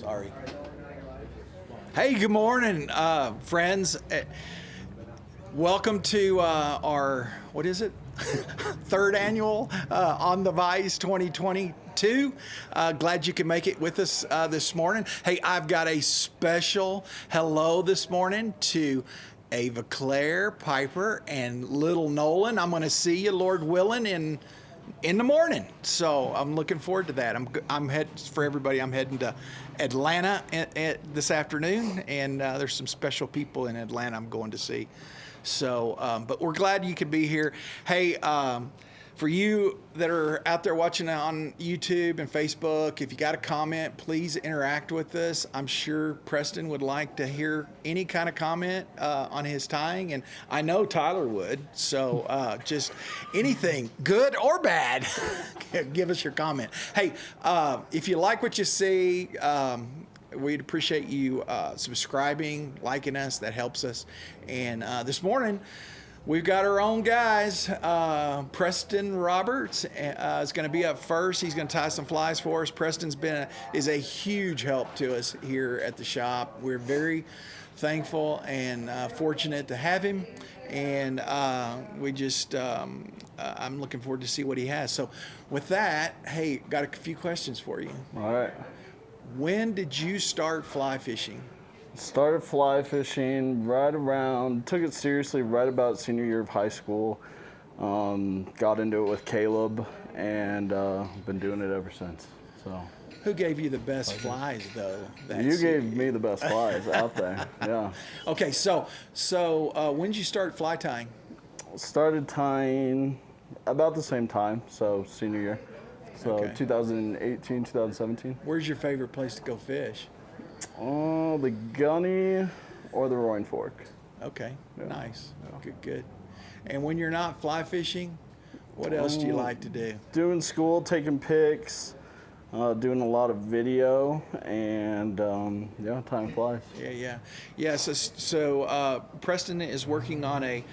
Sorry. Hey, good morning, friends. Welcome to our, what is it? Third annual On The Vise 2022. Glad you can make it with us this morning. Hey, I've got a special hello this morning to Ava Claire, Piper, and little Nolan. I'm going to see you, Lord willing, in the morning. So I'm looking forward to that. I'm heading to Atlanta this afternoon, and there's some special people in Atlanta I'm going to see. So, but we're glad you could be here. Hey, for you that are out there watching on YouTube and Facebook, if you got a comment, please interact with us. I'm sure Preston would like to hear any kind of comment on his tying, and I know Tyler would. So just anything, good or bad, give us your comment. Hey, if you like what you see, we'd appreciate you subscribing, liking us. That helps us. And this morning, we've got our own guys. Preston Roberts is going to be up first. He's going to tie some flies for us. Preston's is a huge help to us here at the shop. We're very thankful and fortunate to have him. And we just, I'm looking forward to see what he has. So with that, hey, got a few questions for you. All right. When did you start fly fishing? Started fly fishing took it seriously right about senior year of high school. Got into it with Caleb, and been doing it ever since. So. Who gave you the best flies, though? You gave me the best flies out there, yeah. Okay, so when did you start fly tying? Started tying about the same time, so senior year. So okay. 2018, 2017. Where's your favorite place to go fish? Oh, the Gunny or the Roaring Fork. Okay, yeah. Nice. Yeah. Good. And when you're not fly fishing, what else do you like to do? Doing school, taking pics, doing a lot of video, and yeah, tying flies. Yeah. So Preston is working on a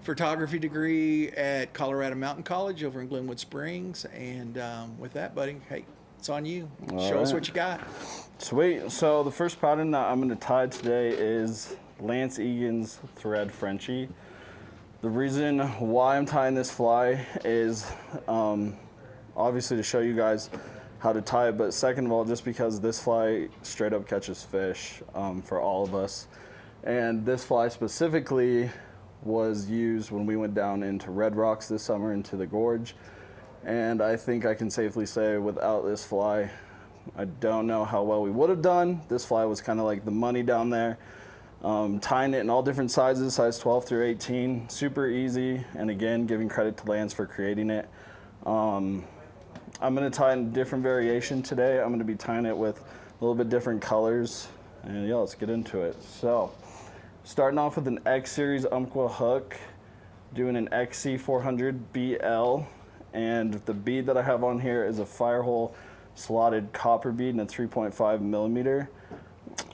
photography degree at Colorado Mountain College over in Glenwood Springs. And with that, buddy, hey, it's on you. Show us what you got. Sweet. So the first pattern that I'm going to tie today is Lance Egan's Thread Frenchie. The reason why I'm tying this fly is obviously to show you guys how to tie it, but second of all, just because this fly straight up catches fish for all of us. And this fly specifically was used when we went down into Red Rocks this summer into the gorge. And I think I can safely say without this fly, I don't know how well we would have done. This fly was kind of like the money down there. Tying it in all different sizes, size 12 through 18, super easy. And again, giving credit to Lance for creating it. I'm gonna tie in a different variation today. I'm gonna be tying it with a little bit different colors. And yeah, let's get into it. So, starting off with an X Series Umpqua hook, doing an XC400 BL. And the bead that I have on here is a Firehole Slotted copper bead in a 3.5 millimeter.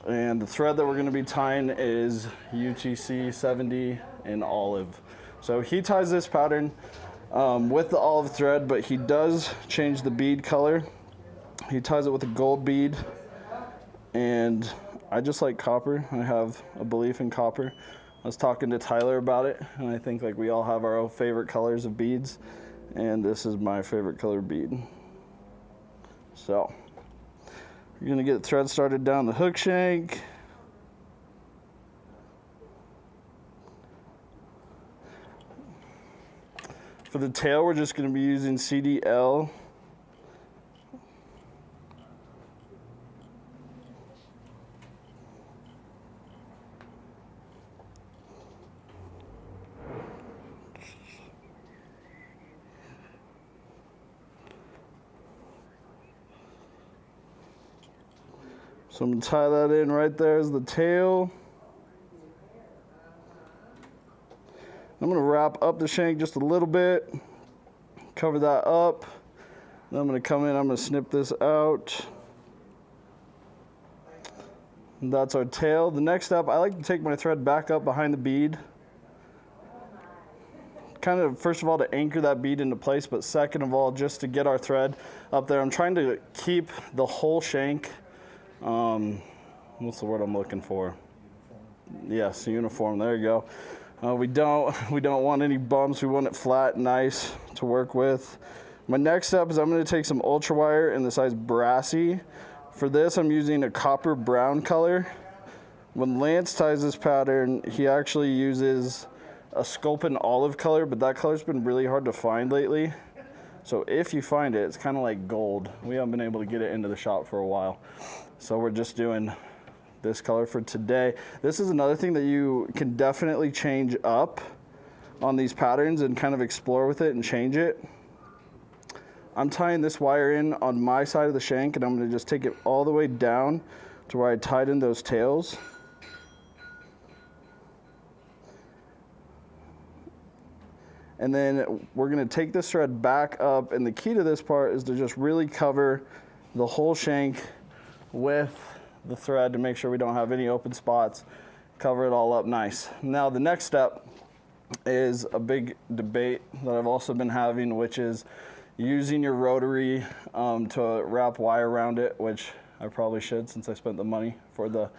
And the thread that we're going to be tying is UTC 70 in olive. So he ties this pattern with the olive thread, but he does change the bead color. He ties it with a gold bead, and I just like copper. I have a belief in copper. I was talking to Tyler about it, and I think like we all have our own favorite colors of beads, and this is my favorite color bead. So you're gonna get the thread started down the hook shank. For the tail, we're just gonna be using CDL. So I'm going to tie that in right there as the tail. I'm going to wrap up the shank just a little bit, cover that up. Then I'm going to come in, I'm going to snip this out. And that's our tail. The next step, I like to take my thread back up behind the bead. Kind of, first of all, to anchor that bead into place, but second of all, just to get our thread up there. I'm trying to keep the whole shank what's the word I'm looking for? Yes, uniform, there you go. We don't want any bumps. We want it flat, nice to work with. My next step is I'm going to take some ultra wire in the size Brassie. For this, I'm using a copper brown color. When Lance ties this pattern, he actually uses a Sculpin olive color, but that color's been really hard to find lately. So if you find it, it's kind of like gold. We haven't been able to get it into the shop for a while. So we're just doing this color for today. This is another thing that you can definitely change up on these patterns and kind of explore with it and change it. I'm tying this wire in on my side of the shank, and I'm going to just take it all the way down to where I tied in those tails. And then we're going to take this thread back up, and the key to this part is to just really cover the whole shank with the thread to make sure we don't have any open spots. Cover it all up nice. Now the next step is a big debate that I've also been having, which is using your rotary to wrap wire around it, which I probably should since I spent the money for the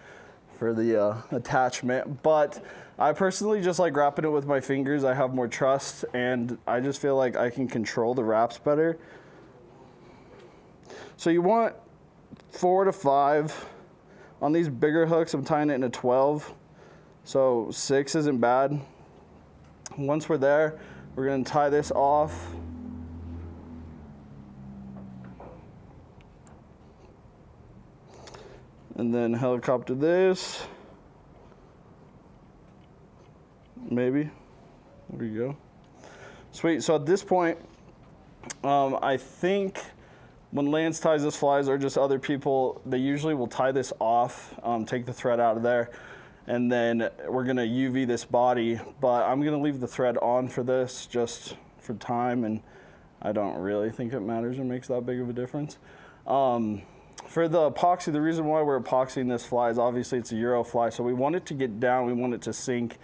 attachment. But I personally just like wrapping it with my fingers. I have more trust, and I just feel like I can control the wraps better. So you want 4 to 5. On these bigger hooks, I'm tying it in a 12. So 6 isn't bad. Once we're there, we're going to tie this off. And then helicopter this. Maybe. There you go. Sweet. So at this point, I think when Lance ties this flies, or just other people, they usually will tie this off, take the thread out of there, and then we're going to UV this body. But I'm going to leave the thread on for this just for time, and I don't really think it matters or makes that big of a difference. For the epoxy, the reason why we're epoxying this fly is obviously it's a Euro fly, so we want it to get down, we want it to sink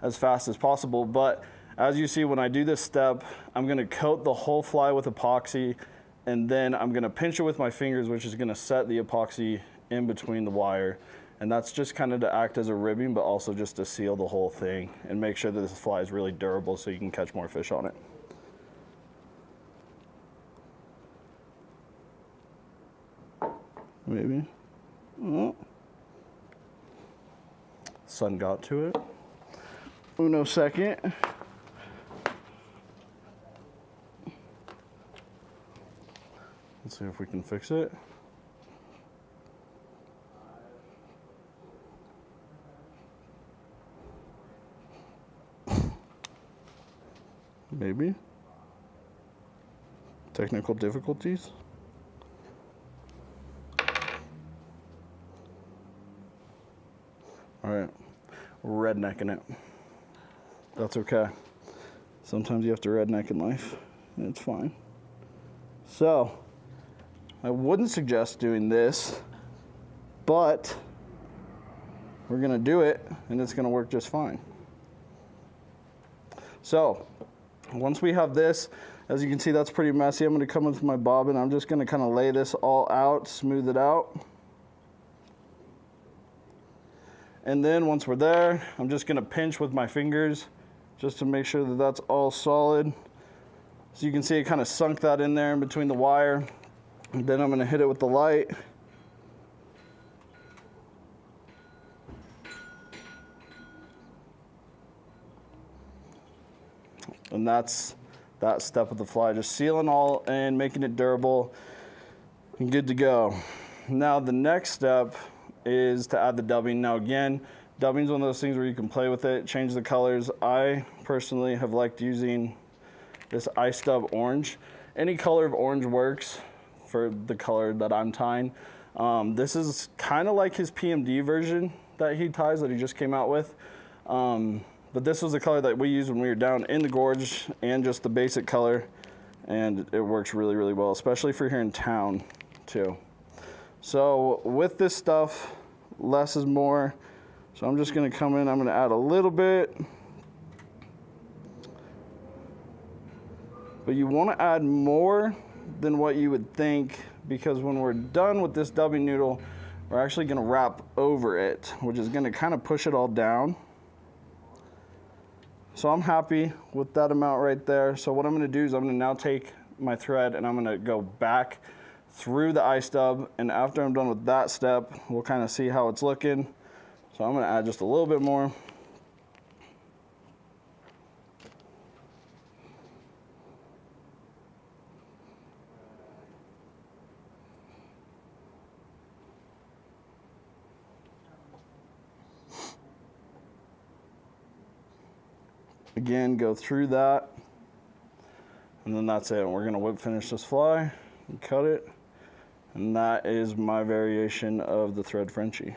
as fast as possible. But as you see, when I do this step, I'm going to coat the whole fly with epoxy, and then I'm going to pinch it with my fingers, which is going to set the epoxy in between the wire. And that's just kind of to act as a ribbing, but also just to seal the whole thing and make sure that this fly is really durable so you can catch more fish on it. Maybe. Oh. Sun got to it. Uno second. Let's see if we can fix it. Maybe. Technical difficulties. All right, rednecking it. That's okay. Sometimes you have to redneck in life, and it's fine. So, I wouldn't suggest doing this, but we're gonna do it, and it's gonna work just fine. So, once we have this, as you can see, that's pretty messy. I'm gonna come with my bobbin. I'm just gonna kind of lay this all out, smooth it out. And then once we're there, I'm just gonna pinch with my fingers just to make sure that that's all solid. So you can see it kind of sunk that in there in between the wire. And then I'm gonna hit it with the light. And that's that step of the fly, just sealing all and making it durable and good to go. Now the next step is to add the dubbing. Now again, dubbing is one of those things where you can play with it, change the colors. I personally have liked using this ice dub orange. Any color of orange works for the color that I'm tying. This is kind of like his PMD version that he ties that he just came out with. But this was the color that we used when we were down in the gorge, and just the basic color, and it works really, really well, especially for here in town too. So with this stuff, less is more. So I'm just gonna come in, I'm gonna add a little bit. But you wanna add more than what you would think, because when we're done with this dubbing noodle, we're actually gonna wrap over it, which is gonna kind of push it all down. So I'm happy with that amount right there. So what I'm gonna do is I'm gonna now take my thread and I'm gonna go back through the eye stub, and after I'm done with that step, we'll kind of see how it's looking. So I'm gonna add just a little bit more. Again, go through that, and then that's it. We're gonna whip finish this fly and cut it, and that is my variation of the thread Frenchie.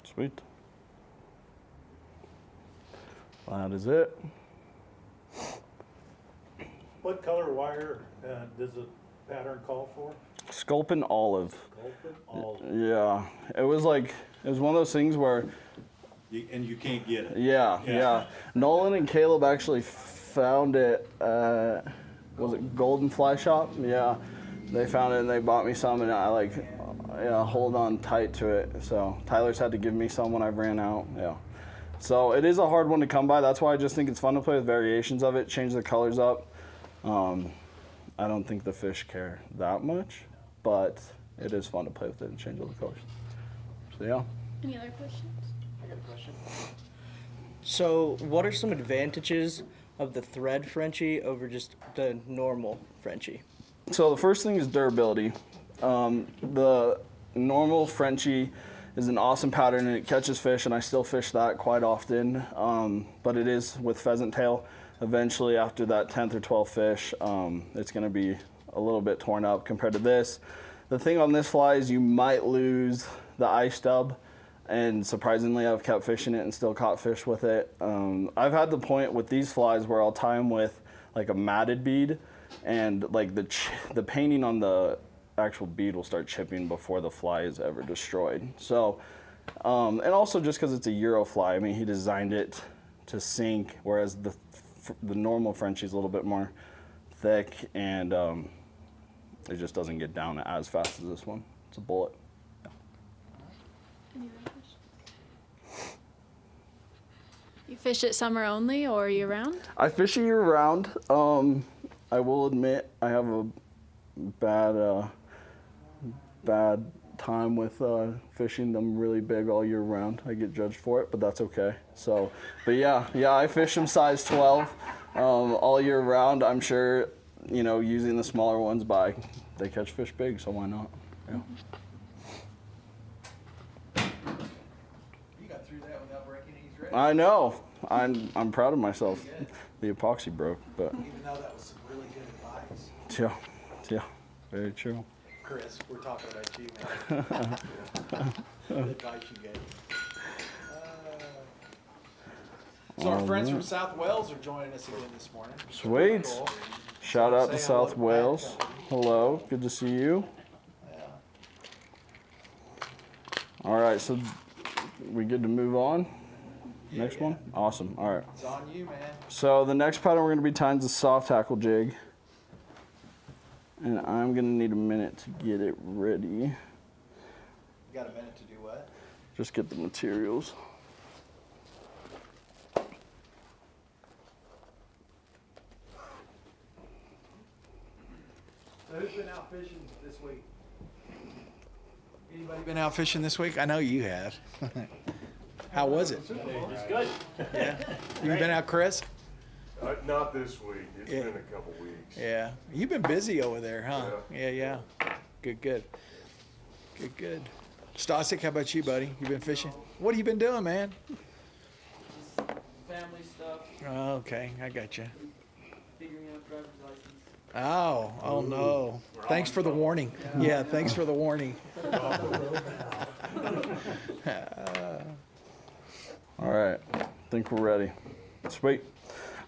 Sweet. That is it. What color wire does the pattern call for? Sculpin olive. Sculpin olive. Yeah, it was one of those things where. And you can't get it. Yeah. Nolan and Caleb actually found it. Was it Golden Fly Shop? Yeah, they found it and they bought me some, and I hold on tight to it. So Tyler's had to give me some when I ran out. Yeah. So it is a hard one to come by. That's why I just think it's fun to play with variations of it, change the colors up. I don't think the fish care that much, but it is fun to play with it and change all the colors. So yeah. Any other questions? I got a question. So, what are some advantages of the thread Frenchie over just the normal Frenchie? So the first thing is durability. The normal Frenchie is an awesome pattern and it catches fish, and I still fish that quite often. But it is with pheasant tail. Eventually, after that 10th or 12th fish, it's going to be a little bit torn up compared to this. The thing on this fly is you might lose the eye stub, and surprisingly, I've kept fishing it and still caught fish with it. I've had the point with these flies where I'll tie them with like a matted bead, and like the painting on the actual bead will start chipping before the fly is ever destroyed. So, and also just because it's a Euro fly, I mean, he designed it to sink, whereas the normal Frenchie is a little bit more thick, and it just doesn't get down as fast as this one. It's a bullet. Any other questions? You fish it summer only or year round? I fish year round. I will admit I have a bad time with fishing them really big all year round. I get judged for it, but that's okay. So, but yeah, I fish them size 12 all year round. I'm sure, using the smaller ones, they catch fish big, so why not? Yeah. You got through that without breaking any thread. I know. I'm proud of myself. The epoxy broke, but Even though that was some really good advice. yeah, very true. Chris, we're talking about you, man. The advice you gave. So our friends from South Wales are joining us again this morning. Sweet. Cool. Shout out to Say hello South back. Wales. Hello, good to see you. Yeah. All right, so we good to move on? Next one? Awesome, all right. It's on you, man. So the next pattern we're gonna be tying is a soft hackle jig. And I'm gonna need a minute to get it ready. You got a minute to do what? Just get the materials. So who's been out fishing this week? Anybody been out fishing this week? I know you have. How was it? It's good. Yeah. You been out, Chris? Not this week. It's Yeah. been a couple weeks. Yeah. You've been busy over there, huh? Yeah. Good. Stasik, how about you, buddy? You been fishing? What have you been doing, man? Family stuff, Oh, okay, I got you. figuring out driver's license. Oh no. Thanks for the warning. Yeah, thanks for the warning. All right, I think we're ready. Sweet.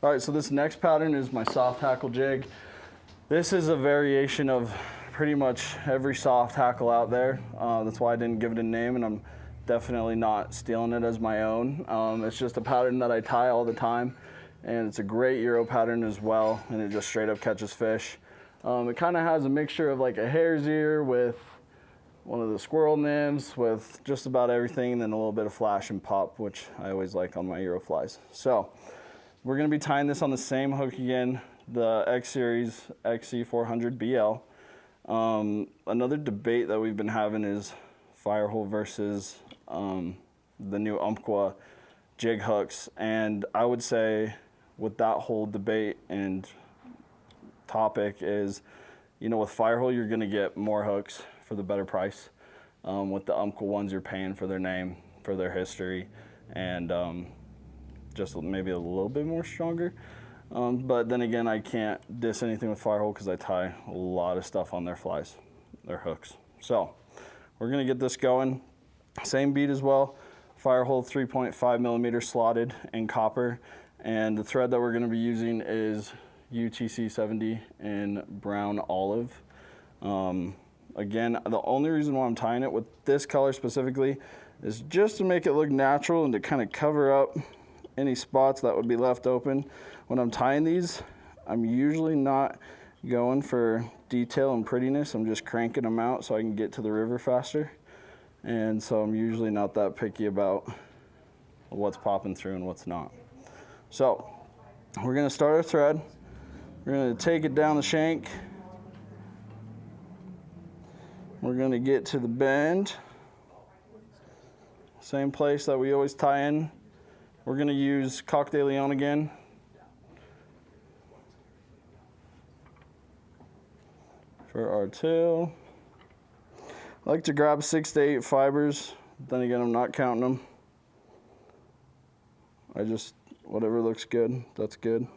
All right, so this next pattern is my soft hackle jig. This is a variation of pretty much every soft hackle out there. That's why I didn't give it a name, and I'm definitely not stealing it as my own. It's just a pattern that I tie all the time, and it's a great Euro pattern as well, and it just straight up catches fish. It kind of has a mixture of like a hare's ear with one of the squirrel nymphs with just about everything, and then a little bit of flash and pop, which I always like on my Euro flies. So we're going to be tying this on the same hook again, the X Series XC400 BL. Another debate that we've been having is Firehole versus the new Umpqua jig hooks, and I would say with that whole debate and topic is, you know, with Firehole you're going to get more hooks for the better price. With the Umpqua ones, you're paying for their name, for their history, and just maybe a little bit more stronger. But then again, I can't diss anything with Firehole because I tie a lot of stuff on their flies, their hooks. So we're gonna get this going. Same bead as well. Firehole 3.5 millimeter slotted in copper, and the thread that we're gonna be using is UTC 70 in brown olive. Again, the only reason why I'm tying it with this color specifically is just to make it look natural and to kind of cover up any spots that would be left open. When I'm tying these, I'm usually not going for detail and prettiness. I'm just cranking them out so I can get to the river faster. And so I'm usually not that picky about what's popping through and what's not. So we're gonna start our thread. We're gonna take it down the shank. We're gonna get to the bend. Same place that we always tie in. We're gonna use Coq De Leon again. For our tail. I like to grab 6 to 8 fibers. Then again, I'm not counting them. I just, whatever looks good, that's good.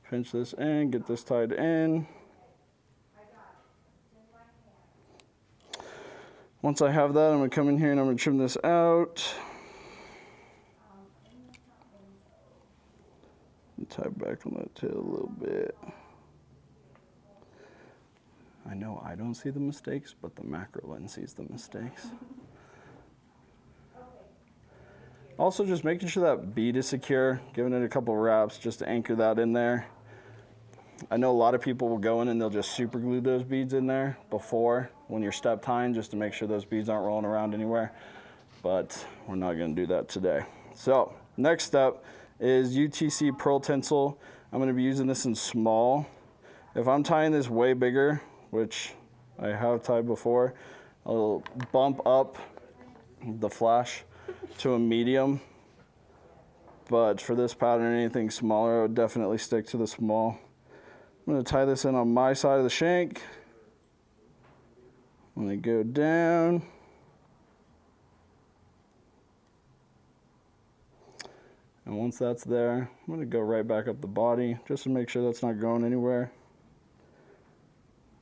Pinch this in, get this tied in. Once I have that, I'm gonna come in here and I'm gonna trim this out. And tie back on that tail a little bit. I know I don't see the mistakes, but the macro lens sees the mistakes. Also, just making sure that bead is secure, giving it a couple wraps just to anchor that in there. I know a lot of people will go in and they'll just super glue those beads in there before when you're step tying, just to make sure those beads aren't rolling around anywhere. But we're not gonna do that today. So next step is UTC Pearl Tinsel. I'm gonna be using this in small. If I'm tying this way bigger, which I have tied before, I'll bump up the flash to a medium. But for this pattern, anything smaller, I would definitely stick to the small. I'm gonna tie this in on my side of the shank. I'm gonna go down. And once that's there, I'm gonna go right back up the body just to make sure that's not going anywhere.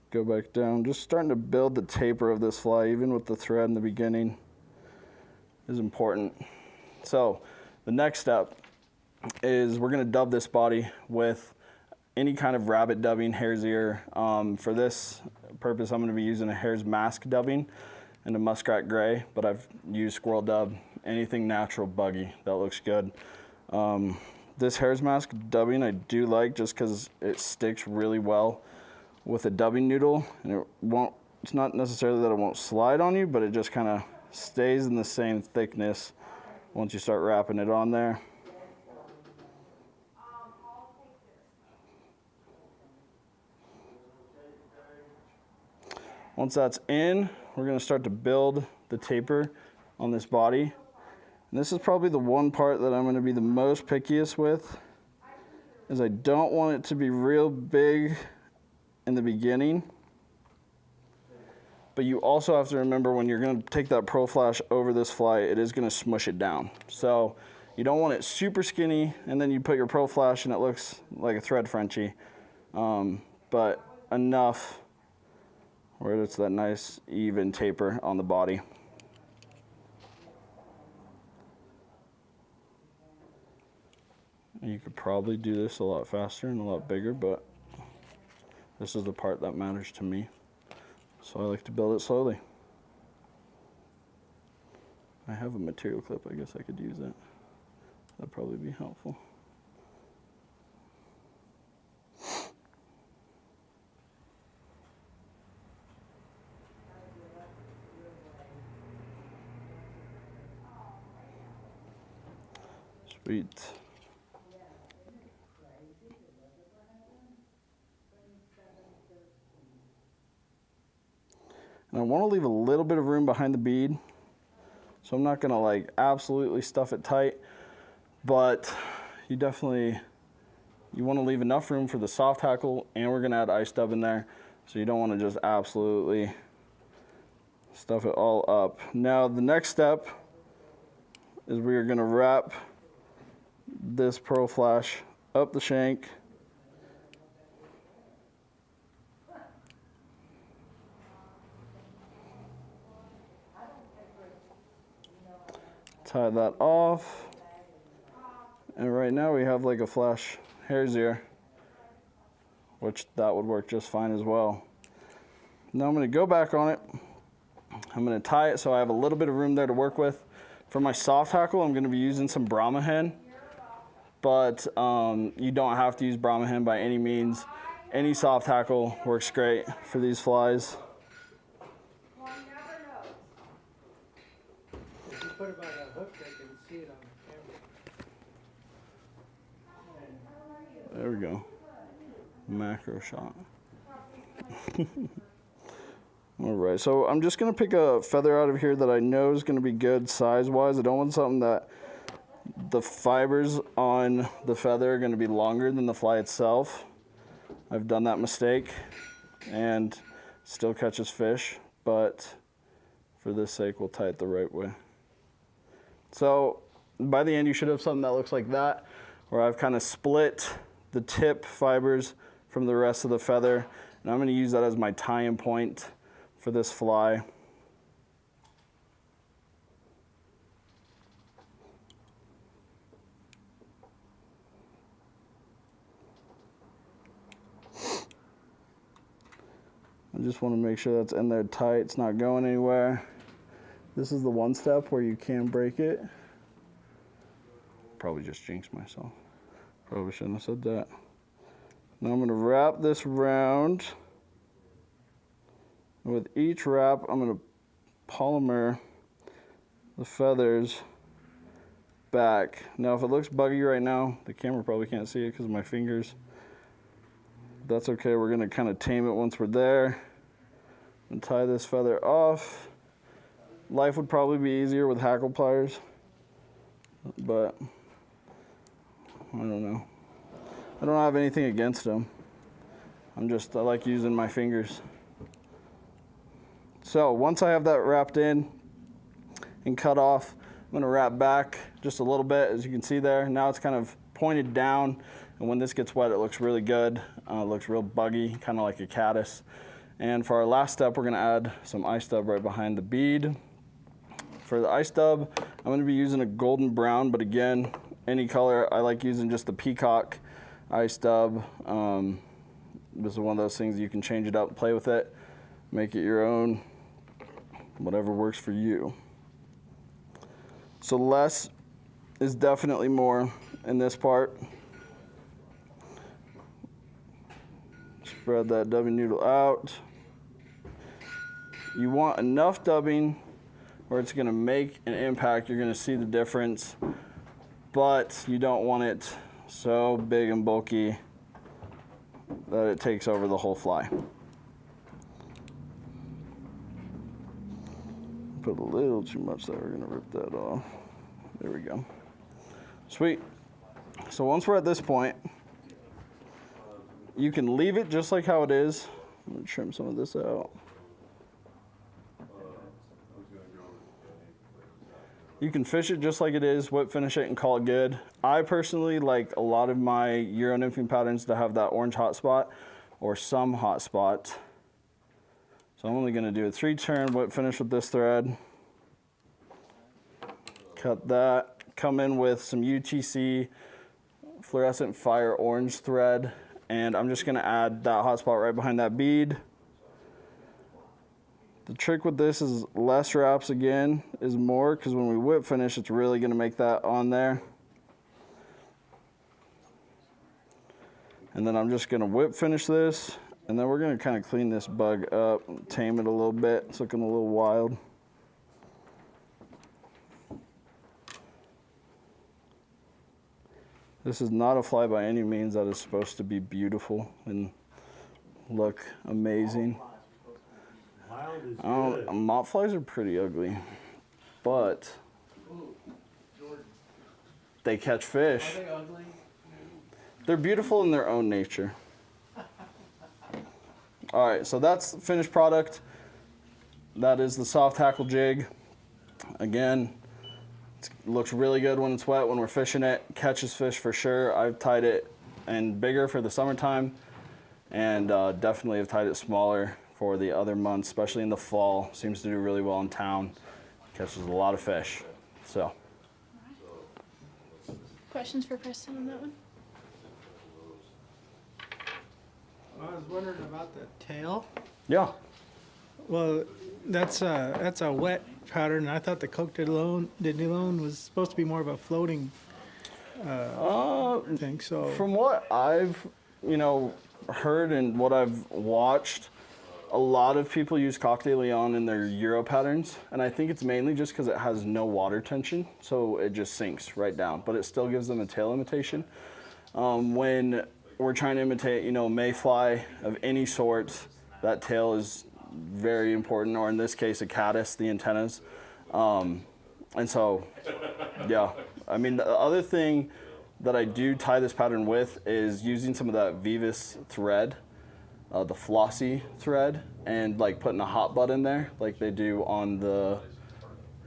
Go back down, just starting to build the taper of this fly, even with the thread in the beginning, is important. So the next step is we're gonna dub this body with any kind of rabbit dubbing, hare's ear. For this purpose, I'm gonna be using a hare's mask dubbing and a muskrat gray, but I've used squirrel dub, anything natural buggy, that looks good. This hare's mask dubbing I do like just because it sticks really well with a dubbing noodle, and it's not necessarily that it won't slide on you, but it just kind of stays in the same thickness once you start wrapping it on there. Once that's in, we're gonna start to build the taper on this body. And this is probably the one part that I'm gonna be the most pickiest with, is I don't want it to be real big in the beginning. But you also have to remember when you're gonna take that pro flash over this fly, it is gonna smush it down. So you don't want it super skinny and then you put your pro flash and it looks like a thread Frenchie. But enough where it's that nice even taper on the body. You could probably do this a lot faster and a lot bigger, but this is the part that matters to me. So I like to build it slowly. I have a material clip, I guess I could use it. That'd probably be helpful. Sweet. And I want to leave a little bit of room behind the bead. So I'm not gonna like absolutely stuff it tight, but you wanna leave enough room for the soft hackle, and we're gonna add ice dub in there. So you don't wanna just absolutely stuff it all up. Now the next step is we are gonna wrap this pearl flash up the shank. Tie that off, and right now we have like a flash hare's ear, which that would work just fine as well. Now I'm going to go back on it. I'm going to tie it so I have a little bit of room there to work with. For my soft hackle, I'm going to be using some Brahma hen, but you don't have to use Brahma hen by any means. Any soft hackle works great for these flies. Put it by that hook, I can see it on the camera. There we go. Macro shot. All right, so I'm just gonna pick a feather out of here that I know is gonna be good size-wise. I don't want something that the fibers on the feather are gonna be longer than the fly itself. I've done that mistake and still catches fish, but for this sake, we'll tie it the right way. So by the end, you should have something that looks like that, where I've kind of split the tip fibers from the rest of the feather. And I'm going to use that as my tie-in point for this fly. I just want to make sure that's in there tight, it's not going anywhere. This is the one step where you can break it. Probably just jinxed myself. Probably shouldn't have said that. Now I'm going to wrap this round. And with each wrap, I'm going to polymer the feathers back. Now if it looks buggy right now, the camera probably can't see it because of my fingers. That's okay, we're going to kind of tame it once we're there. And tie this feather off. Life would probably be easier with hackle pliers, but I don't know. I don't have anything against them. I like using my fingers. So once I have that wrapped in and cut off, I'm gonna wrap back just a little bit, as you can see there. Now it's kind of pointed down, and when this gets wet, it looks really good. It looks real buggy, kind of like a caddis. And for our last step, we're gonna add some ice dub right behind the bead. For the ice dub, I'm going to be using a golden brown, but again, any color. I like using just the peacock ice dub. This is one of those things you can change it up, play with it, make it your own, whatever works for you. So less is definitely more in this part. Spread that dubbing noodle out. You want enough dubbing where it's going to make an impact. You're going to see the difference, but you don't want it so big and bulky that it takes over the whole fly. Put a little too much there. We're going to rip that off. There we go. Sweet. So once we're at this point, you can leave it just like how it is. I'm going to trim some of this out. You can fish it just like it is, whip finish it, and call it good. I personally like a lot of my Euro nymphing patterns to have that orange hot spot or some hot spot. So I'm only going to do a 3-turn whip finish with this thread. Cut that. Come in with some UTC fluorescent fire orange thread, and I'm just going to add that hot spot right behind that bead. The trick with this is less wraps again is more, because when we whip finish, it's really gonna make that on there. And then I'm just gonna whip finish this, and then we're gonna kind of clean this bug up, tame it a little bit. It's looking a little wild. This is not a fly by any means that is supposed to be beautiful and look amazing. Mild is good. Mott flies are pretty ugly, but they catch fish. Are they ugly? They're beautiful in their own nature. All right, so that's the finished product. That is the soft hackle jig. Again, it looks really good when it's wet, when we're fishing it. Catches fish for sure. I've tied it in bigger for the summertime, and definitely have tied it smaller for the other months, especially in the fall. Seems to do really well in town. Catches a lot of fish. So. Questions for Preston on that one? I was wondering about the tail. Yeah. Well, that's a wet pattern. I thought the Coq De Leon was supposed to be more of a floating thing. So From what I've, heard and what I've watched, a lot of people use Coq De Leon in their Euro patterns, and I think it's mainly just because it has no water tension, so it just sinks right down, but it still gives them a tail imitation. When we're trying to imitate, mayfly of any sort, that tail is very important, or in this case, a caddis, the antennas. And so, yeah. I mean, the other thing that I do tie this pattern with is using some of that Vivus thread, the flossy thread, and like putting a hot butt in there, like they do on the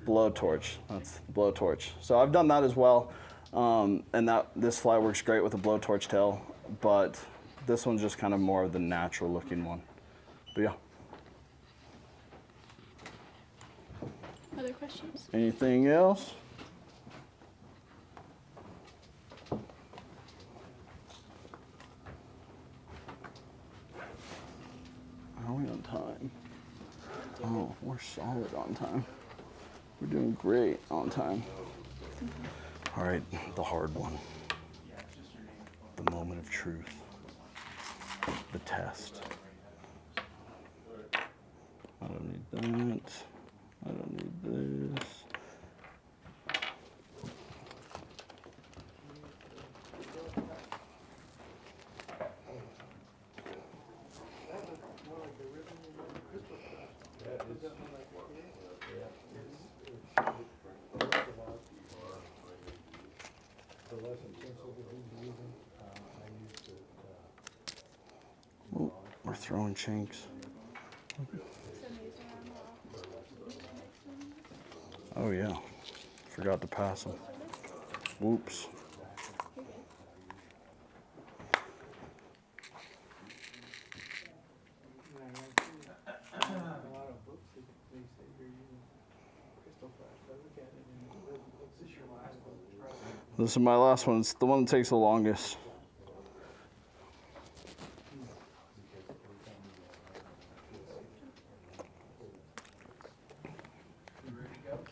blowtorch. That's the blowtorch. So I've done that as well, and this fly works great with a blowtorch tail, but this one's just kind of more of the natural looking one. But yeah. Other questions? Anything else? Are we on time? Oh, we're solid on time. We're doing great on time. All right, the hard one. The moment of truth. The test. I don't need that. I don't need this. Oh, we're throwing shanks. Oh yeah, forgot to pass them. Whoops. This is my last one. It's the one that takes the longest.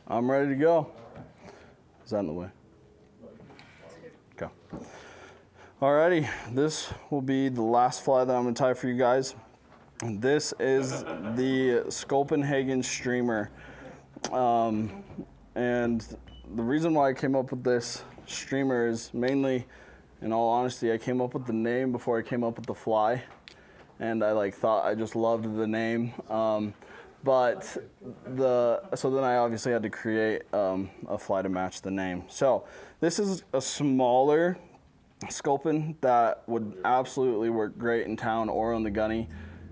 I'm ready to go. Is that in the way? Okay. Alrighty, this will be the last fly that I'm gonna tie for you guys. This is the Sculpinhagen Streamer. And the reason why I came up with this streamer is mainly, in all honesty, I came up with the name before I came up with the fly. And I thought I just loved the name. So then I obviously had to create a fly to match the name. So this is a smaller sculpin that would absolutely work great in town or on the gunny,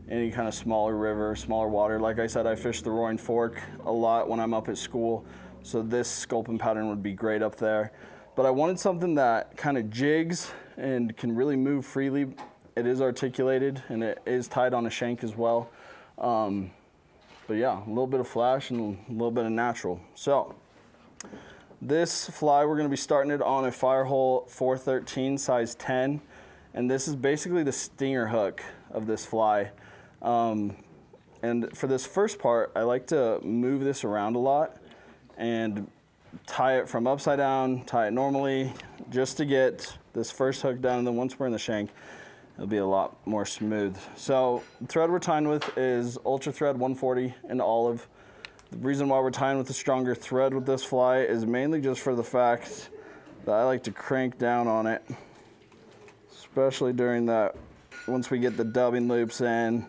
any kind of smaller river, smaller water. Like I said, I fish the Roaring Fork a lot when I'm up at school, so this sculpin pattern would be great up there. But I wanted something that kind of jigs and can really move freely. It is articulated and it is tied on a shank as well. But yeah, a little bit of flash and a little bit of natural. So this fly, we're gonna be starting it on a Firehole 413 size 10. And this is basically the stinger hook of this fly. And And for this first part, I like to move this around a lot and tie it from upside down, tie it normally, just to get this first hook down, and then once we're in the shank, it'll be a lot more smooth. So the thread we're tying with is Ultra Thread 140 in olive. The reason why we're tying with a stronger thread with this fly is mainly just for the fact that I like to crank down on it, especially during that, once we get the dubbing loops in,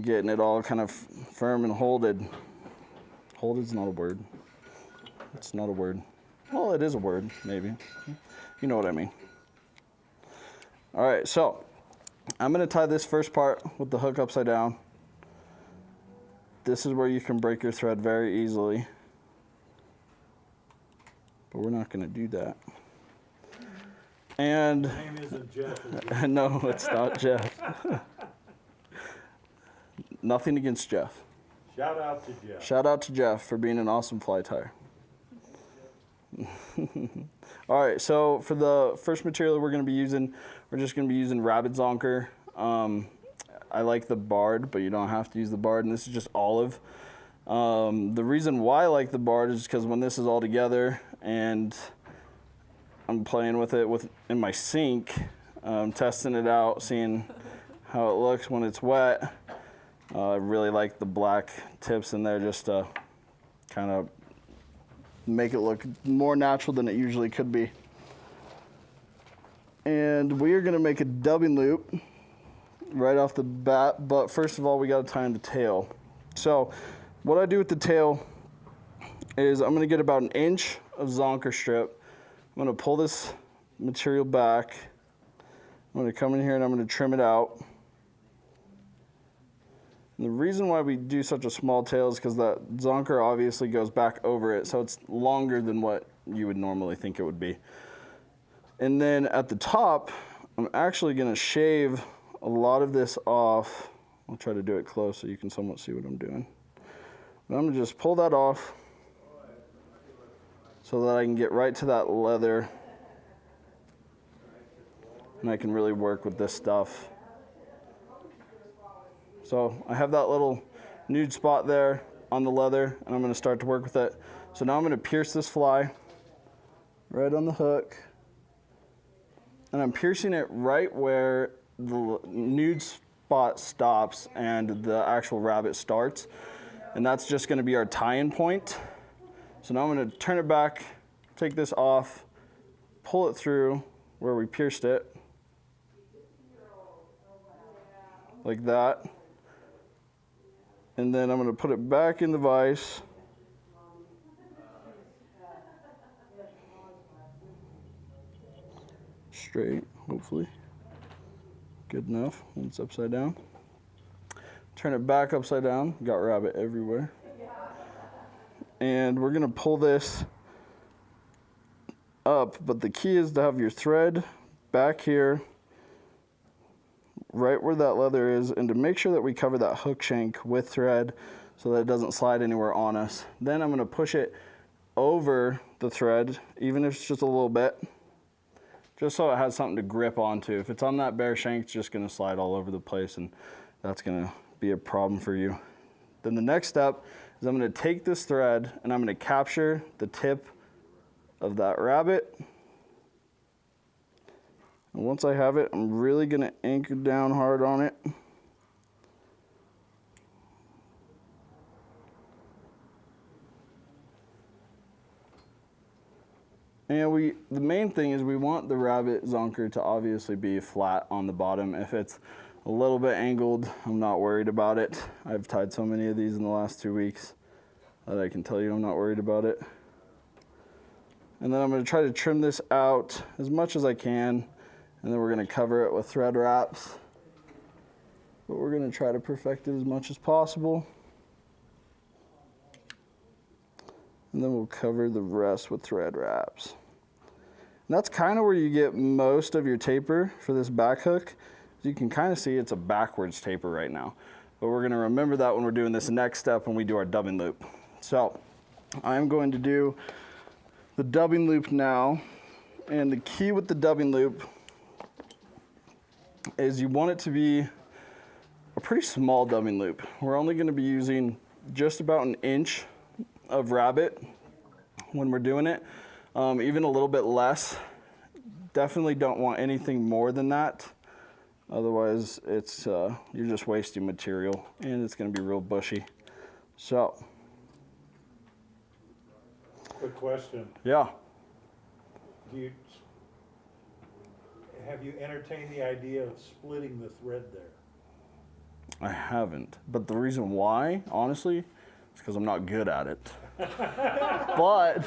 getting it all kind of firm and holded. Holded's not a word. It's not a word. Well, it is a word, maybe. You know what I mean. All right, so I'm gonna tie this first part with the hook upside down. This is where you can break your thread very easily, but we're not gonna do that. And His name isn't Jeff, is it? no, it's not Jeff. Nothing against Jeff. Shout out to Jeff. Shout out to Jeff for being an awesome fly tyer. All right, so for the first material we're just gonna be using rabbit zonker. I like the barred, but you don't have to use the barred, and this is just olive. The reason why I like the barred is because when this is all together and I'm playing with it in my sink, testing it out, seeing how it looks when it's wet. I really like the black tips in there just to kind of make it look more natural than it usually could be. And we are gonna make a dubbing loop right off the bat, but first of all, we gotta tie in the tail. So what I do with the tail is I'm gonna get about 1 inch of zonker strip. I'm gonna pull this material back. I'm gonna come in here and I'm gonna trim it out. And the reason why we do such a small tail is because that zonker obviously goes back over it, so it's longer than what you would normally think it would be. And then at the top, I'm actually gonna shave a lot of this off. I'll try to do it close so you can somewhat see what I'm doing. But I'm gonna just pull that off so that I can get right to that leather and I can really work with this stuff. So I have that little nude spot there on the leather, and I'm gonna start to work with it. So now I'm gonna pierce this fly right on the hook, and I'm piercing it right where the nude spot stops and the actual rabbit starts. And that's just gonna be our tie-in point. So now I'm gonna turn it back, take this off, pull it through where we pierced it, like that. And then I'm gonna put it back in the vise. Straight, hopefully. Good enough when it's upside down. Turn it back upside down. Got rabbit everywhere. And we're gonna pull this up, but the key is to have your thread back here, right where that leather is, and to make sure that we cover that hook shank with thread so that it doesn't slide anywhere on us. Then I'm gonna push it over the thread, even if it's just a little bit, just so it has something to grip onto. If it's on that bare shank, it's just gonna slide all over the place, and that's gonna be a problem for you. Then the next step is I'm gonna take this thread and I'm gonna capture the tip of that rabbit. And once I have it, I'm really gonna anchor down hard on it. And the main thing is we want the rabbit zonker to obviously be flat on the bottom. If it's a little bit angled, I'm not worried about it. I've tied so many of these in the last 2 weeks that I can tell you I'm not worried about it. And then I'm gonna try to trim this out as much as I can, and then we're gonna cover it with thread wraps. But we're gonna try to perfect it as much as possible. And then we'll cover the rest with thread wraps. And that's kind of where you get most of your taper for this back hook. You can kind of see it's a backwards taper right now. But we're gonna remember that when we're doing this next step when we do our dubbing loop. So I'm going to do the dubbing loop now. And the key with the dubbing loop is you want it to be a pretty small dubbing loop. We're only gonna be using just about an inch of rabbit when we're doing it, even a little bit less. Definitely don't want anything more than that. Otherwise, it's you're just wasting material, and it's going to be real bushy. So, Quick question. yeah. Have you entertained the idea of splitting the thread there? I haven't. But the reason why, honestly, is because I'm not good at it. But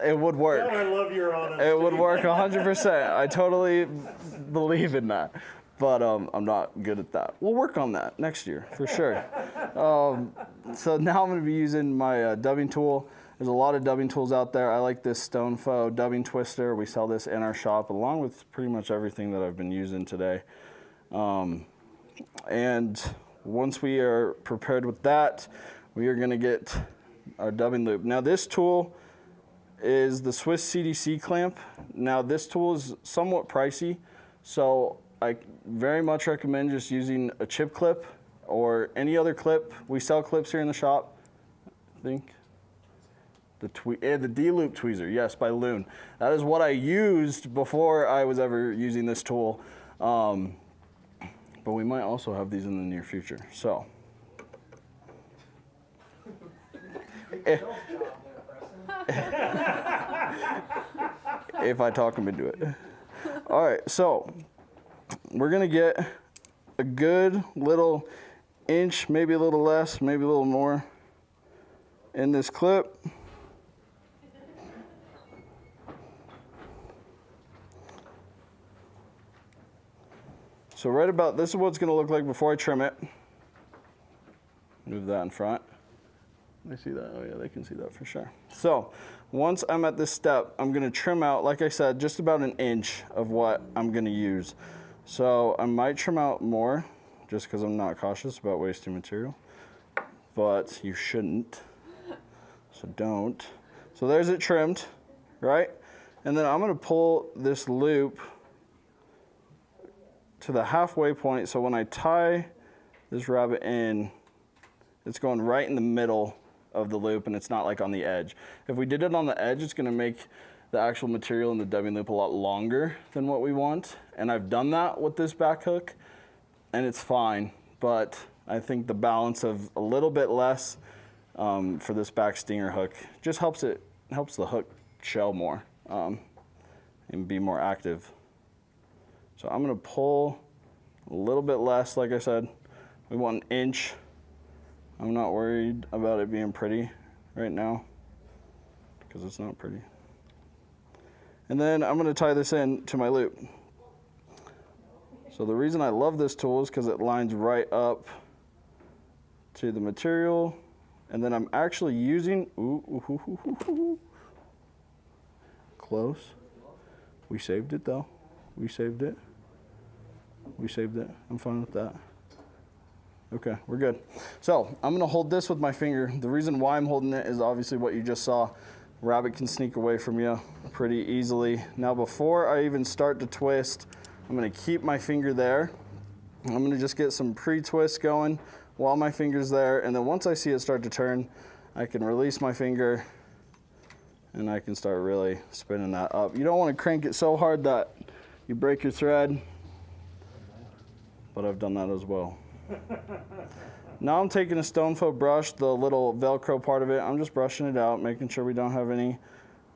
it would work. God, I love your honesty. It would work 100%. I totally believe in that. But I'm not good at that. We'll work on that next year, for sure. So now I'm going to be using my dubbing tool. There's a lot of dubbing tools out there. I like this Stonefo dubbing twister. We sell this in our shop, along with pretty much everything that I've been using today. And once we are prepared with that, we are going to get our dubbing loop. Now this tool is the Swiss CDC clamp. Now this tool is somewhat pricey, so I very much recommend just using a chip clip or any other clip. We sell clips here in the shop, I think. The D-loop tweezer, yes, by Loon. That is what I used before I was ever using this tool. But we might also have these in the near future. So, if I talk them into it. All right, so we're gonna get a good little inch, maybe a little less, maybe a little more in this clip. So right about, this is what it's gonna look like before I trim it. Move that in front. They see that? Oh yeah, they can see that for sure. So once I'm at this step, I'm gonna trim out, like I said, just about an inch of what I'm gonna use. So I might trim out more just because I'm not cautious about wasting material, but you shouldn't, so don't. So there's it trimmed, right? And then I'm gonna pull this loop to the halfway point, so when I tie this rabbit in, it's going right in the middle of the loop and it's not like on the edge. If we did it on the edge, it's gonna make the actual material in the dubbing loop a lot longer than what we want. And I've done that with this back hook and it's fine, but I think the balance of a little bit less for this back stinger hook just helps the hook shell more and be more active. So I'm gonna pull a little bit less, like I said. We want an inch. I'm not worried about it being pretty right now because it's not pretty. And then I'm gonna tie this in to my loop. So the reason I love this tool is because it lines right up to the material. And then I'm actually using, close. We saved it though. We saved it. We saved it. I'm fine with that. Okay, we're good. So I'm gonna hold this with my finger. The reason why I'm holding it is obviously what you just saw. Rabbit can sneak away from you pretty easily. Now before I even start to twist, I'm gonna keep my finger there. I'm gonna just get some pre-twist going while my finger's there, and then once I see it start to turn, I can release my finger and I can start really spinning that up. You don't wanna crank it so hard that you break your thread, but I've done that as well. Now I'm taking a Stonefo brush, the little Velcro part of it, I'm just brushing it out, making sure we don't have any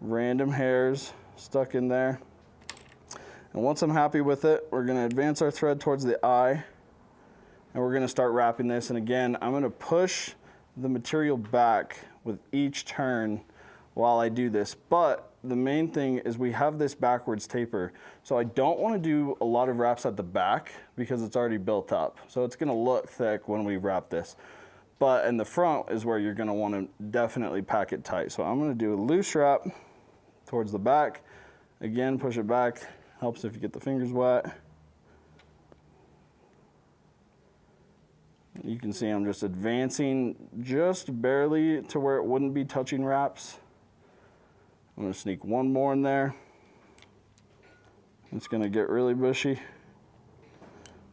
random hairs stuck in there. And once I'm happy with it, we're gonna advance our thread towards the eye, and we're gonna start wrapping this. And again, I'm gonna push the material back with each turn while I do this. But the main thing is we have this backwards taper. So I don't wanna do a lot of wraps at the back because it's already built up. So it's gonna look thick when we wrap this. But in the front is where you're gonna wanna definitely pack it tight. So I'm gonna do a loose wrap towards the back. Again, push it back. Helps if you get the fingers wet. You can see I'm just advancing just barely to where it wouldn't be touching wraps. I'm gonna sneak one more in there. It's gonna get really bushy.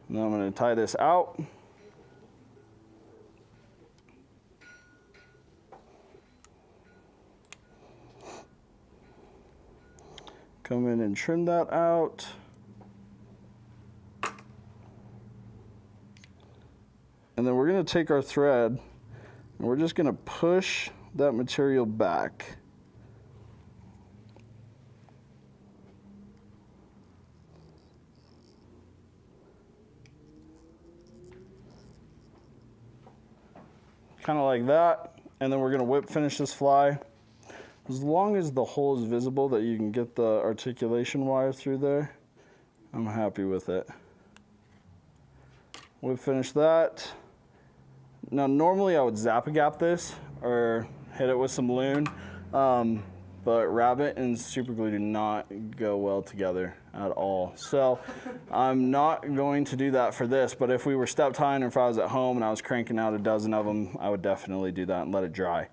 And then I'm gonna tie this out. Come in and trim that out. And then we're going to take our thread and we're just going to push that material back. Kind of like that. And then we're going to whip finish this fly. As long as the hole is visible that you can get the articulation wire through there, I'm happy with it. Whip finish that. Now normally I would Zap-A-Gap this or hit it with some Loon, but rabbit and super glue do not go well together at all. So I'm not going to do that for this, but if we were step tying or if I was at home and I was cranking out a dozen of them, I would definitely do that and let it dry.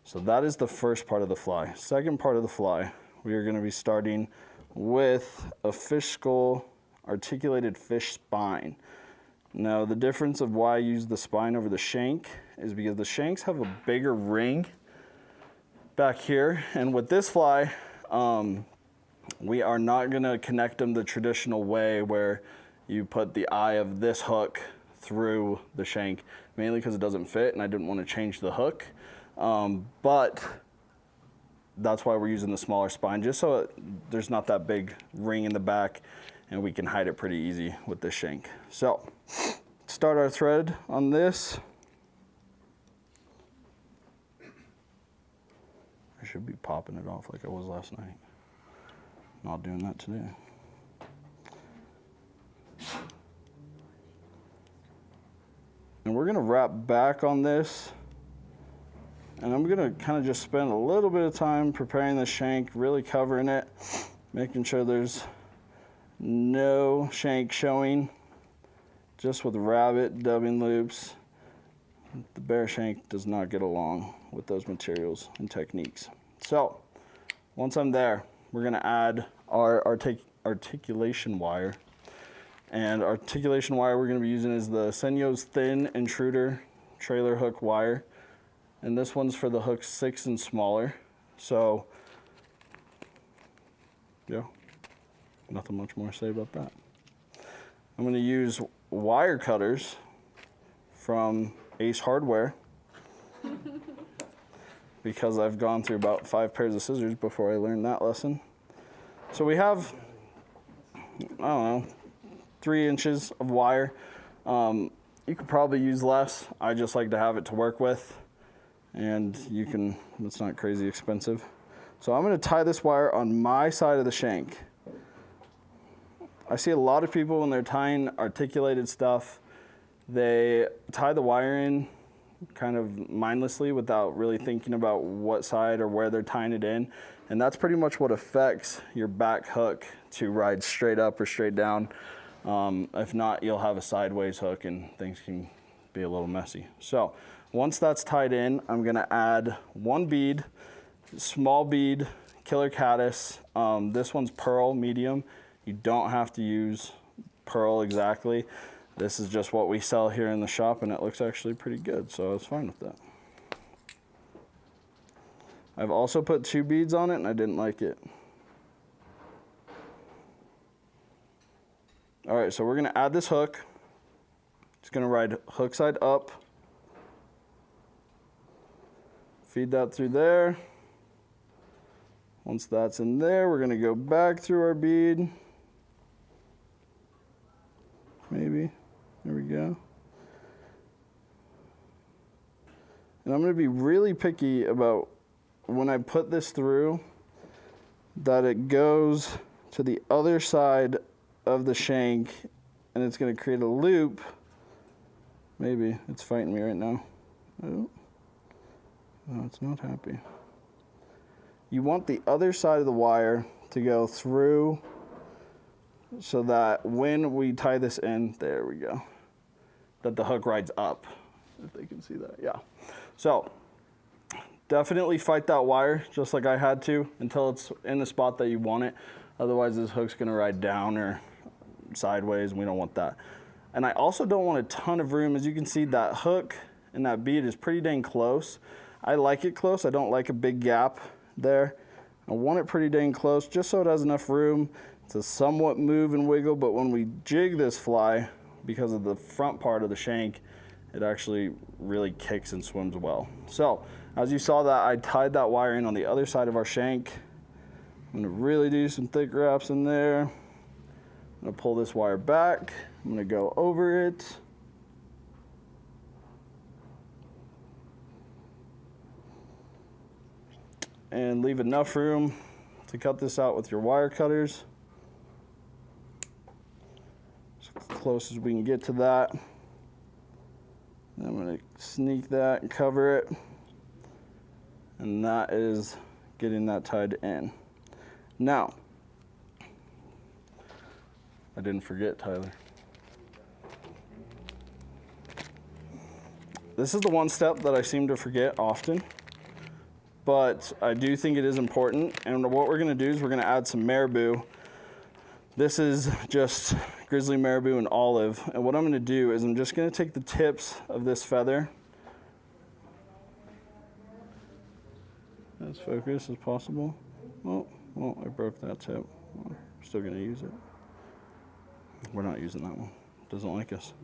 So that is the first part of the fly. Second part of the fly, we are going to be starting with a fish skull articulated fish spine. Now the difference of why I use the spine over the shank is because the shanks have a bigger ring back here, and with this fly, we are not going to connect them the traditional way where you put the eye of this hook through the shank, mainly because it doesn't fit and I didn't want to change the hook. But that's why we're using the smaller spine, just so there's not that big ring in the back and we can hide it pretty easy with this shank. So start our thread on this. I should be popping it off like I was last night. Not doing that today. And we're gonna wrap back on this. And I'm gonna kind of just spend a little bit of time preparing the shank, really covering it, making sure there's no shank showing, just with rabbit dubbing loops. The bare shank does not get along with those materials and techniques. So once I'm there, we're gonna add our articulation wire. And articulation wire we're gonna be using is the Montrose Thin Intruder trailer hook wire. And this one's for the hook 6 and smaller. So, yeah, nothing much more to say about that. I'm gonna use wire cutters from Ace Hardware because I've gone through about 5 pairs of scissors before I learned that lesson. So we have, I don't know, 3 inches of wire. You could probably use less. I just like to have it to work with. And you can, it's not crazy expensive. So I'm gonna tie this wire on my side of the shank. I see a lot of people when they're tying articulated stuff, they tie the wire in kind of mindlessly without really thinking about what side or where they're tying it in. And that's pretty much what affects your back hook to ride straight up or straight down. If not, you'll have a sideways hook and things can be a little messy. So once that's tied in, I'm gonna add 1 bead, small bead, killer caddis. This one's pearl medium. You don't have to use pearl exactly. This is just what we sell here in the shop and it looks actually pretty good, so I was fine with that. I've also put 2 beads on it and I didn't like it. All right, so we're gonna add this hook. It's gonna ride hook side up. Feed that through there. Once that's in there, we're gonna go back through our bead. Maybe, there we go. And I'm gonna be really picky about when I put this through, that it goes to the other side of the shank and it's gonna create a loop. Maybe, it's fighting me right now. Oh. No, it's not happy. You want the other side of the wire to go through so that when we tie this in, there we go, that the hook rides up, if they can see that, yeah. So definitely fight that wire just like I had to until it's in the spot that you want it. Otherwise this hook's gonna ride down or sideways and we don't want that. And I also don't want a ton of room. As you can see, that hook and that bead is pretty dang close. I like it close. I don't like a big gap there. I want it pretty dang close just so it has enough room to somewhat move and wiggle, but when we jig this fly, because of the front part of the shank, it actually really kicks and swims well. So, as you saw that, I tied that wire in on the other side of our shank. I'm gonna really do some thick wraps in there. I'm gonna pull this wire back. I'm gonna go over it. And leave enough room to cut this out with your wire cutters. As close as we can get to that. And I'm gonna sneak that and cover it. And that is getting that tied in. Now, I didn't forget, Tyler. This is the one step that I seem to forget often, but I do think it is important. And what we're gonna do is we're gonna add some marabou. This is just grizzly marabou and olive. And what I'm gonna do is I'm just gonna take the tips of this feather as focused as possible. Oh, well, I broke that tip. Well, I'm still gonna use it. We're not using that one. Doesn't like us.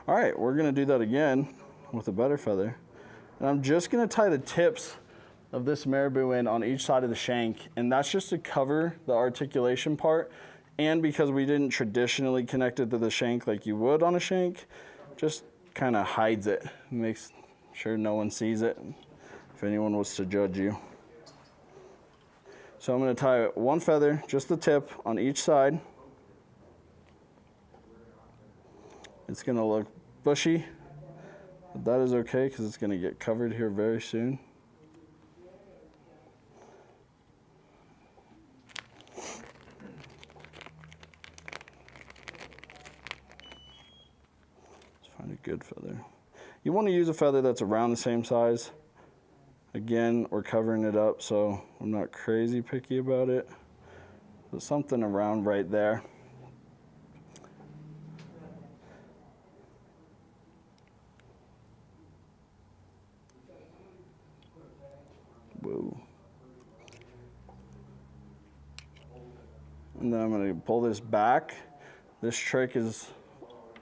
All right, we're gonna do that again with a better feather. And I'm just gonna tie the tips of this marabou in on each side of the shank. And that's just to cover the articulation part. And because we didn't traditionally connect it to the shank like you would on a shank, just kind of hides it. Makes sure no one sees it if anyone was to judge you. So I'm gonna tie one feather, just the tip, on each side. It's gonna look bushy, but that is okay because it's gonna get covered here very soon. Let's find a good feather. You wanna use a feather that's around the same size. Again, we're covering it up, so I'm not crazy picky about it. But something around right there. Whoa. And then I'm gonna pull this back. This trick is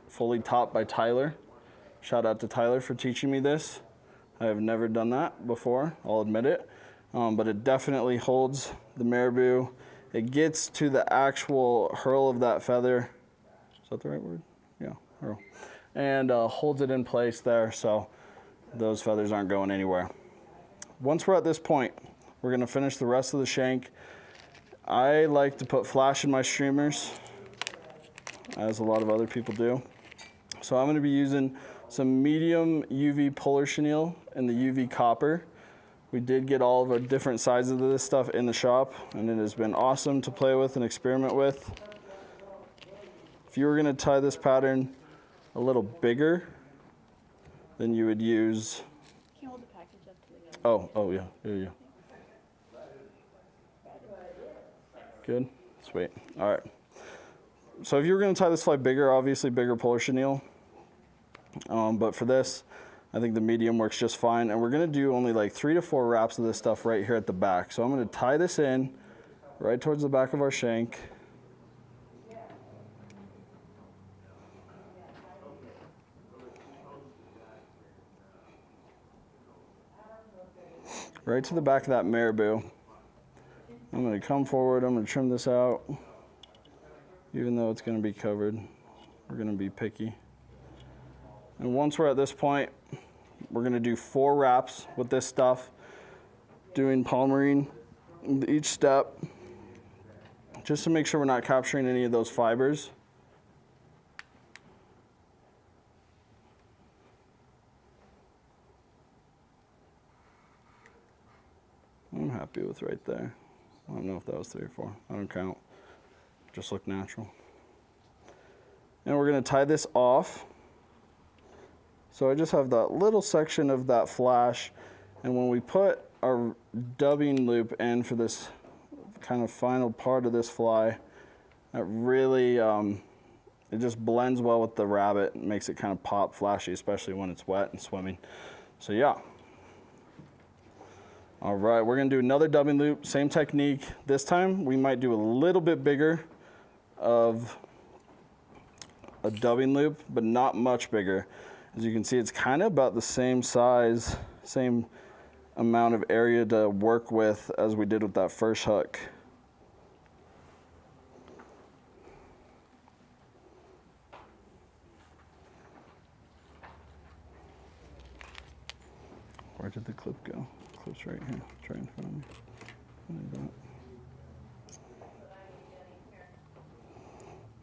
fully taught by Tyler. Shout out to Tyler for teaching me this. I have never done that before, I'll admit it. But it definitely holds the marabou. It gets to the actual hurl of that feather. Is that the right word? Yeah, hurl. And holds it in place there so those feathers aren't going anywhere. Once we're at this point, we're gonna finish the rest of the shank. I like to put flash in my streamers, as a lot of other people do. So I'm gonna be using some medium UV polar chenille and the UV copper. We did get all of our different sizes of this stuff in the shop, and it has been awesome to play with and experiment with. If you were gonna tie this pattern a little bigger, then you would use... Can you hold the package up to the guy? Oh yeah, there you go. Good, sweet, all right. So if you were gonna tie this fly bigger, obviously bigger polar chenille. But for this, I think the medium works just fine. And we're gonna do only like 3 to 4 wraps of this stuff right here at the back. So I'm gonna tie this in right towards the back of our shank. Right to the back of that marabou. I'm gonna come forward, I'm gonna trim this out. Even though it's gonna be covered, we're gonna be picky. And once we're at this point, we're gonna do 4 wraps with this stuff, doing palmarine each step, just to make sure we're not capturing any of those fibers. I'm happy with right there. I don't know if that was 3 or 4, I don't count. Just look natural. And we're gonna tie this off. So I just have that little section of that flash, and when we put our dubbing loop in for this kind of final part of this fly, it really, it just blends well with the rabbit and makes it kind of pop flashy, especially when it's wet and swimming. So yeah. All right, we're gonna do another dubbing loop, same technique. This time we might do a little bit bigger of a dubbing loop, but not much bigger. As you can see, it's kind of about the same size, same amount of area to work with as we did with that first hook. Where did the clip go? The clip's right here. It's right in front of me.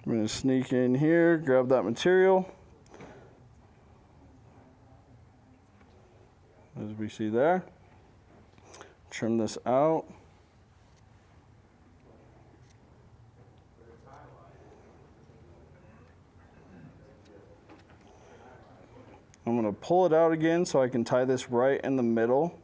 I'm going to sneak in here, grab that material. As we see there. Trim this out. I'm going to pull it out again so I can tie this right in the middle.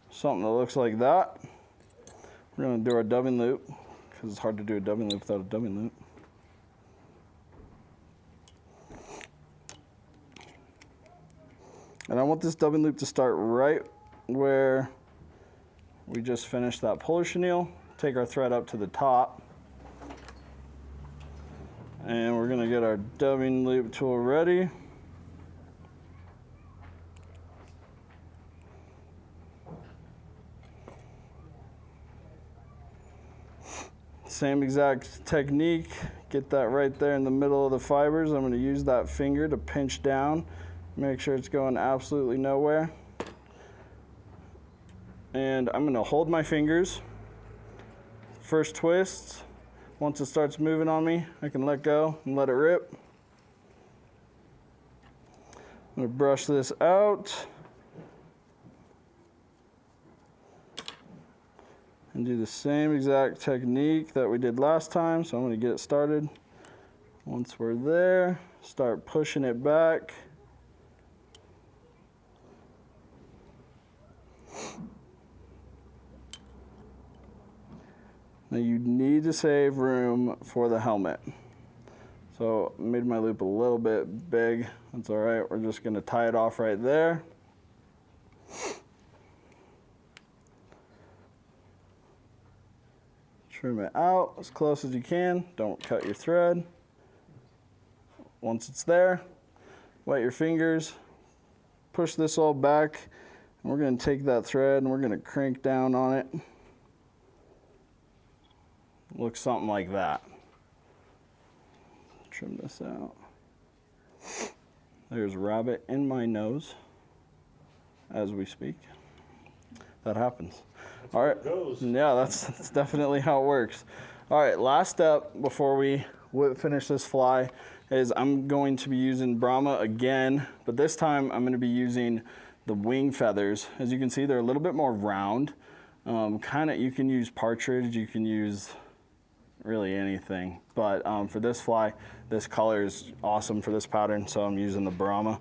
Something that looks like that. We're going to do our dubbing loop because it's hard to do a dubbing loop without a dubbing loop. And I want this dubbing loop to start right where we just finished that puller chenille. Take our thread up to the top. And we're going to get our dubbing loop tool ready. Same exact technique, get that right there in the middle of the fibers. I'm going to use that finger to pinch down, make sure it's going absolutely nowhere. And I'm going to hold my fingers. First twist, once it starts moving on me, I can let go and let it rip. I'm going to brush this out. And do the same exact technique that we did last time. So I'm going to get it started. Once we're there, start pushing it back. Now you need to save room for the helmet. So I made my loop a little bit big. That's all right. We're just going to tie it off right there. Trim it out as close as you can. Don't cut your thread. Once it's there, wet your fingers, push this all back, and we're going to take that thread and we're going to crank down on it. Looks something like that. Trim this out. There's rabbit in my nose as we speak. That happens. All right. Yeah, that's definitely how it works. All right, last step before we finish this fly is I'm going to be using Brahma again, but this time I'm going to be using the wing feathers. As you can see, they're a little bit more round. You can use partridge, you can use really anything, but for this fly, this color is awesome for this pattern, so I'm using the Brahma.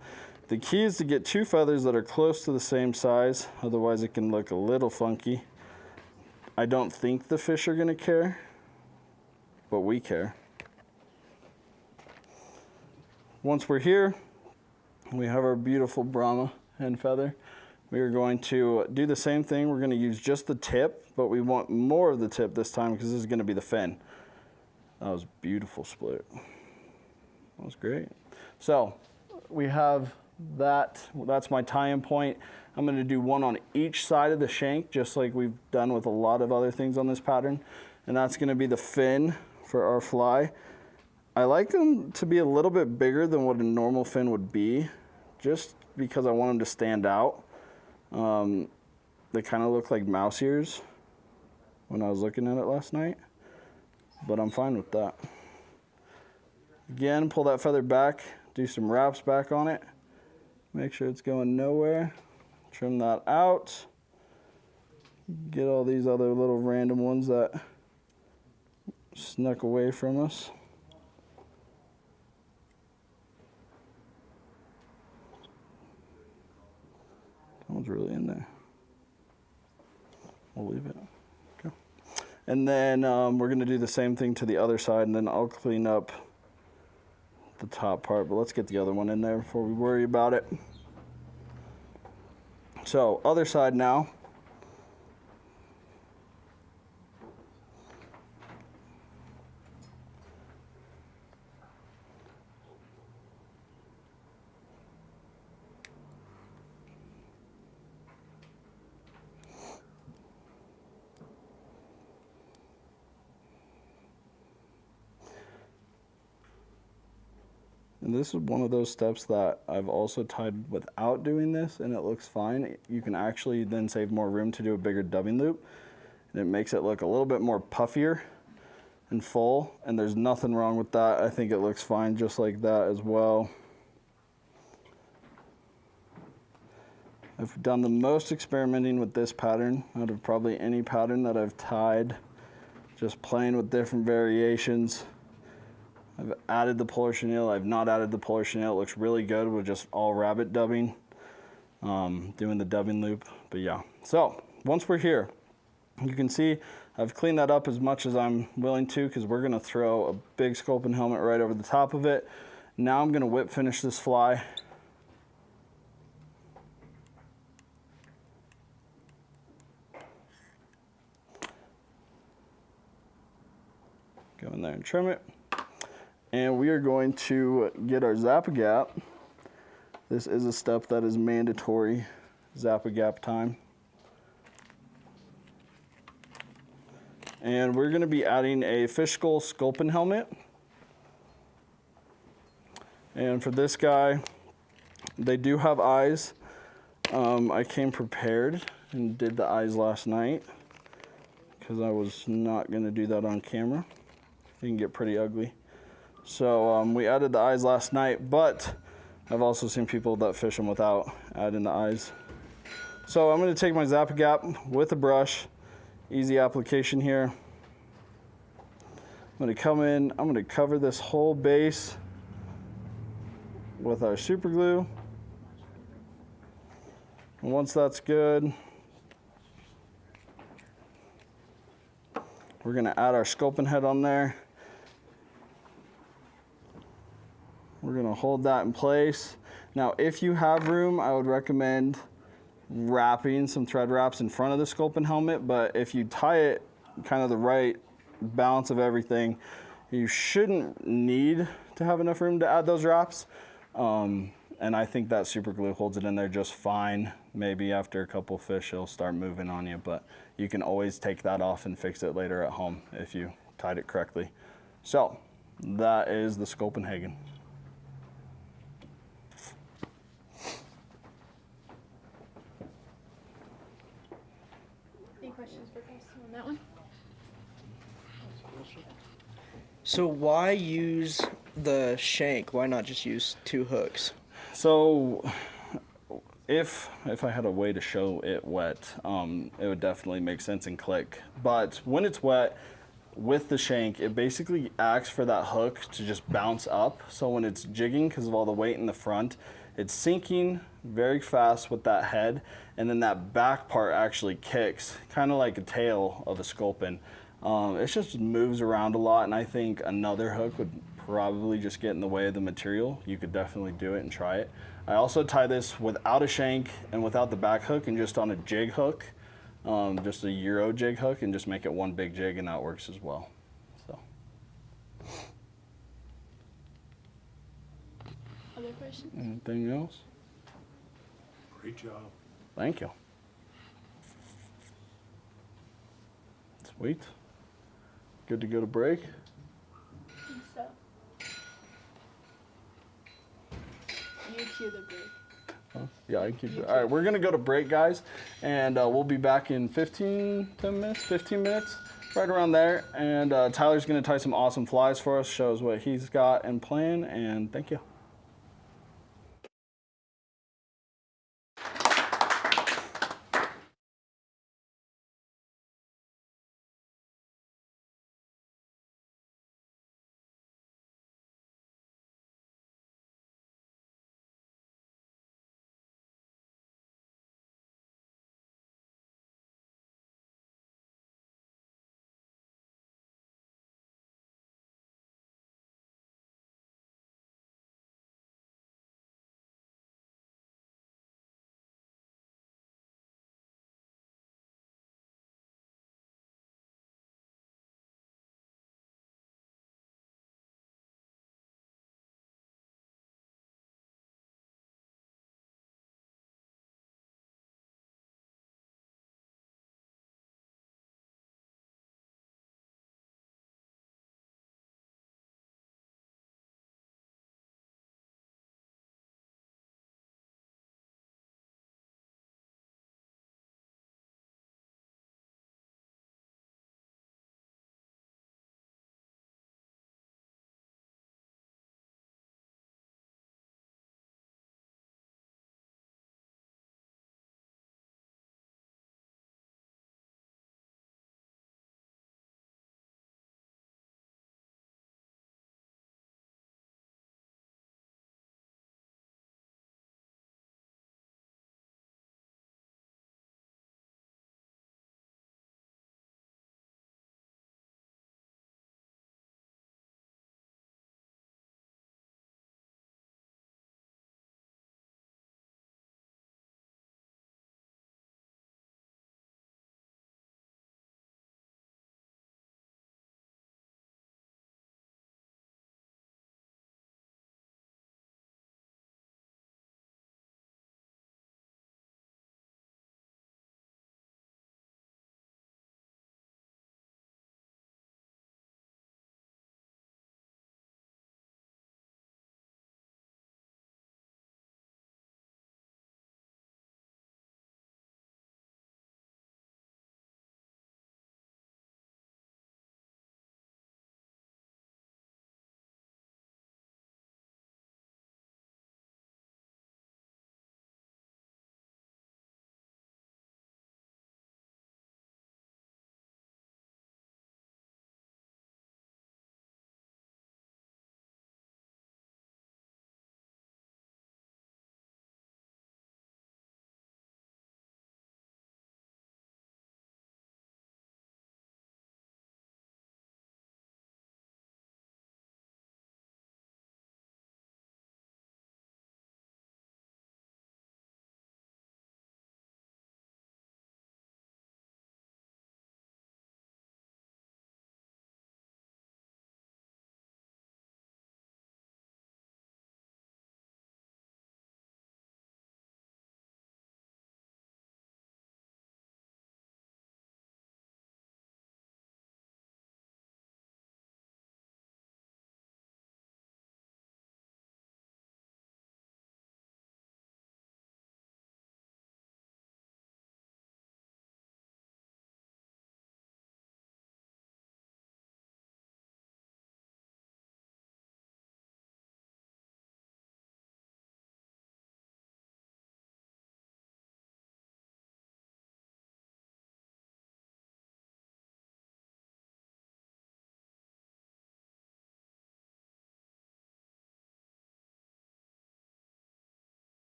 The key is to get two feathers that are close to the same size, otherwise it can look a little funky. I don't think the fish are going to care, but we care. Once we're here, we have our beautiful Brahma hen feather. We are going to do the same thing. We're going to use just the tip, but we want more of the tip this time because this is going to be the fin. That was a beautiful split. That was great. So we have that. That's my tie-in point. I'm going to do one on each side of the shank, just like we've done with a lot of other things on this pattern. And that's going to be the fin for our fly. I like them to be a little bit bigger than what a normal fin would be, just because I want them to stand out. They kind of look like mouse ears when I was looking at it last night, but I'm fine with that. Again, pull that feather back, do some wraps back on it, make sure it's going nowhere. Trim that out. Get all these other little random ones that snuck away from us. That one's really in there. We'll leave it. Okay. And then we're gonna do the same thing to the other side, and then I'll clean up the top part, but let's get the other one in there before we worry about it. So, other side now. And this is one of those steps that I've also tied without doing this, and it looks fine. You can actually then save more room to do a bigger dubbing loop, and it makes it look a little bit more puffier and full, and there's nothing wrong with that. I think it looks fine just like that as well. I've done the most experimenting with this pattern out of probably any pattern that I've tied, just playing with different variations. I've added the polar chenille, I've not added the polar chenille. It looks really good with just all rabbit dubbing, doing the dubbing loop, but yeah. So, once we're here, you can see I've cleaned that up as much as I'm willing to, because we're gonna throw a big sculpin helmet right over the top of it. Now I'm gonna whip finish this fly. Go in there and trim it. And we are going to get our Zap-A-Gap. This is a step that is mandatory, Zap-A-Gap time. And we're going to be adding a fish skull sculpin helmet. And for this guy, they do have eyes. I came prepared and did the eyes last night because I was not going to do that on camera. It can get pretty ugly. So we added the eyes last night, but I've also seen people that fish them without adding the eyes. So I'm going to take my Zap-A-Gap with a brush, easy application here. I'm going to come in, I'm going to cover this whole base with our super glue. And once that's good, we're going to add our sculpin head on there. We're gonna hold that in place. Now, if you have room, I would recommend wrapping some thread wraps in front of the sculpin helmet, but if you tie it kind of the right balance of everything, you shouldn't need to have enough room to add those wraps. And I think that super glue holds it in there just fine. Maybe after a couple fish, it'll start moving on you, but you can always take that off and fix it later at home if you tied it correctly. So, that is the Sculpinhagen. Any questions for Preston on that one? So why use the shank? Why not just use 2 hooks? So if I had a way to show it wet, it would definitely make sense and click. But when it's wet, with the shank, it basically acts for that hook to just bounce up. So when it's jigging, because of all the weight in the front, it's sinking very fast with that head, and then that back part actually kicks, kind of like a tail of a sculpin. It just moves around a lot, and I think another hook would probably just get in the way of the material. You could definitely do it and try it. I also tie this without a shank and without the back hook and just on a jig hook, just a Euro jig hook, and just make it one big jig, and that works as well. So. Other questions? Anything else? Great job. Thank you. Sweet. Good to go to break. I think so. You cue the break. Yeah, I can keep it. All right, we're gonna go to break, guys, and we'll be back in 15 minutes, right around there. And Tyler's gonna tie some awesome flies for us, shows what he's got in plan, and thank you.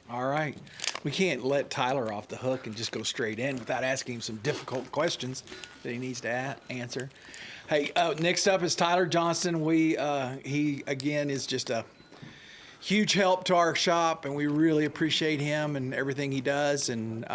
All right. We can't let Tyler off the hook and just go straight in without asking him some difficult questions that he needs to answer. Hey, next up is Tyler Johnston. He again is just a huge help to our shop, and we really appreciate him and everything he does, and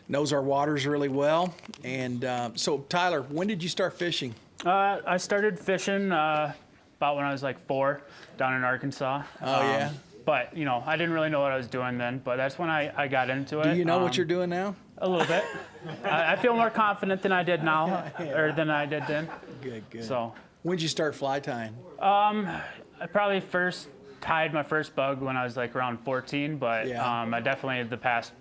knows our waters really well. And so, Tyler, when did you start fishing? I started fishing about when I was like 4 down in Arkansas. Oh, yeah? But, you know, I didn't really know what I was doing then, but that's when I got into it. Do you know what you're doing now? A little bit. I feel more confident than I did now, or than I did then. Good. So, When'd you start fly tying? I probably first tied my first bug when I was like around 14, but Yeah. I definitely the past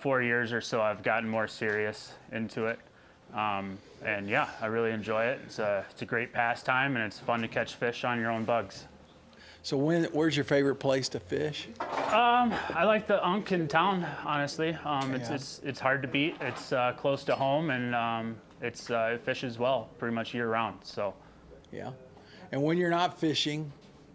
4 years or so I've gotten more serious into it. And yeah, I really enjoy it. It's a great pastime, and it's fun to catch fish on your own bugs. So where's your favorite place to fish? I like the Unk in town, honestly. It's hard to beat. It's close to home, and it fishes well pretty much year round. So Yeah. And when you're not fishing,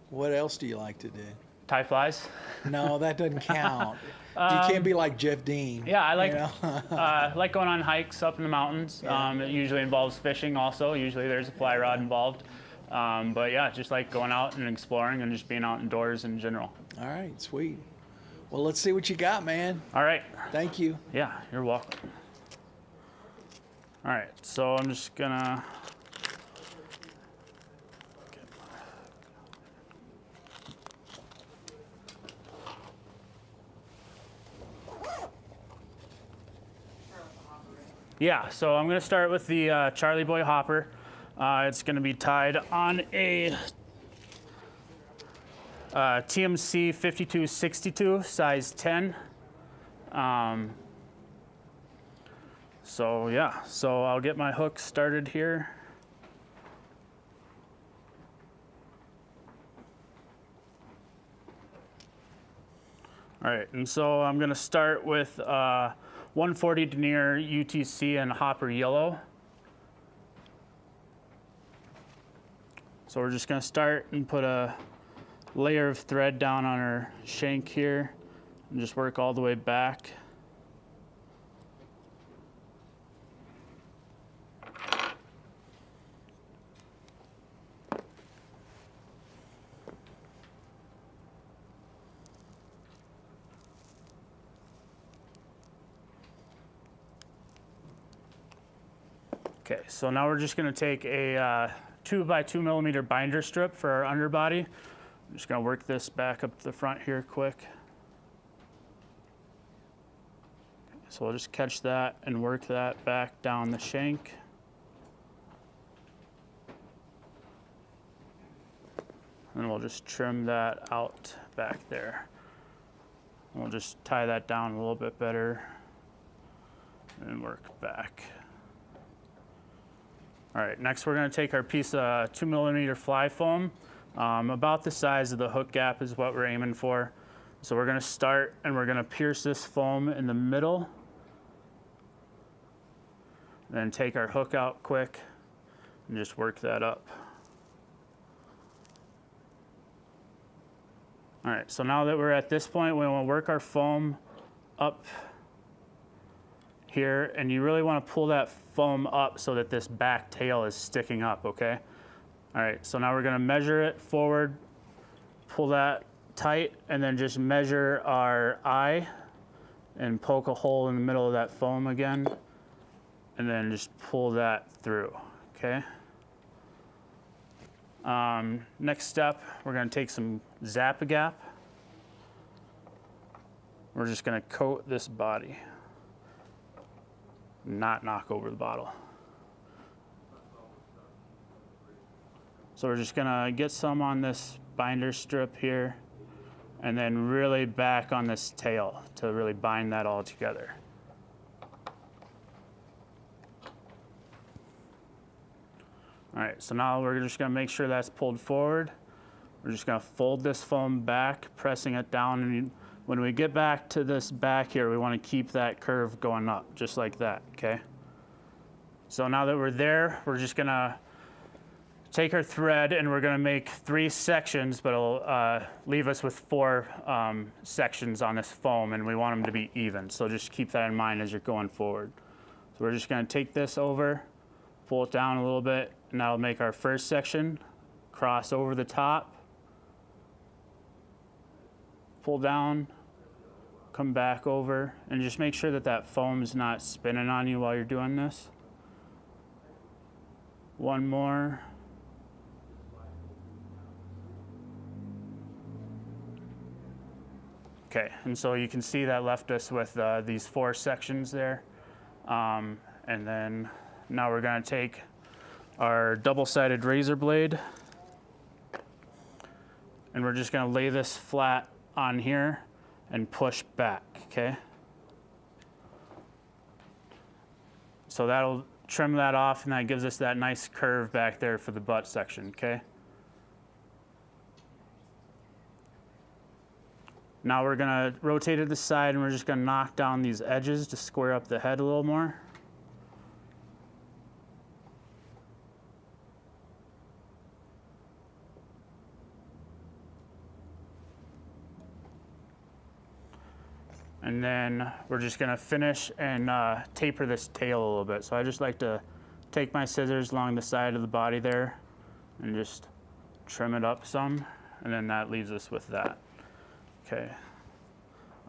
what else do you like to do? tie flies. No, that doesn't count. You can't be like Jeff Dean. Yeah, I like you know? like going on hikes up in the mountains. It usually involves fishing also. Usually there's a fly rod involved. But yeah, just like going out and exploring and just being out indoors in general. All right, sweet. Well, let's see what you got, man. All right. Thank you. Yeah, you're welcome. All right, so I'm just gonna Yeah, so I'm gonna start with the Charlie Boy hopper. It's gonna be tied on a TMC 5262 size 10. So yeah, so I'll get my hook started here. All right, and so I'm gonna start with 140 denier UTC and hopper yellow. So we're just gonna start and put a layer of thread down on our shank here and just work all the way back. Okay, so now we're just gonna take a 2 by 2 millimeter binder strip for our underbody. I'm just gonna work this back up to the front here quick. So we'll just catch that and work that back down the shank. And we'll just trim that out back there. And we'll just tie that down a little bit better and work back. All right, next we're gonna take our piece of 2 millimeter fly foam. About the size of the hook gap is what we're aiming for. So we're gonna start and we're gonna pierce this foam in the middle. Then take our hook out quick and just work that up. All right, so now that we're at this point, we wanna work our foam up here, and you really wanna pull that foam up so that this back tail is sticking up, okay? All right, so now we're gonna measure it forward, pull that tight, and then just measure our eye and poke a hole in the middle of that foam again, and then just pull that through, okay? Next step, we're gonna take some Zap-A-Gap. We're just gonna coat this body, not knock over the bottle. So we're just gonna get some on this binder strip here and then really back on this tail to really bind that all together. All right, so now we're just gonna make sure that's pulled forward. We're just gonna fold this foam back, pressing it down, and when we get back to this back here, we wanna keep that curve going up, just like that, okay? So now that we're there, we're just gonna take our thread and we're gonna make 3 sections, but it'll leave us with 4 sections on this foam, and we want them to be even. So just keep that in mind as you're going forward. So we're just gonna take this over, pull it down a little bit, and that'll make our first section, cross over the top, pull down, come back over, and just make sure that that foam's not spinning on you while you're doing this. One more. Okay, and so you can see that left us with these 4 sections there. And then now we're gonna take our double-sided razor blade and we're just gonna lay this flat on here and push back, okay? So that'll trim that off, and that gives us that nice curve back there for the butt section, okay? Now we're gonna rotate it to the side, and we're just gonna knock down these edges to square up the head a little more. And then we're just gonna finish and taper this tail a little bit. So I just like to take my scissors along the side of the body there and just trim it up some, and then that leaves us with that. Okay.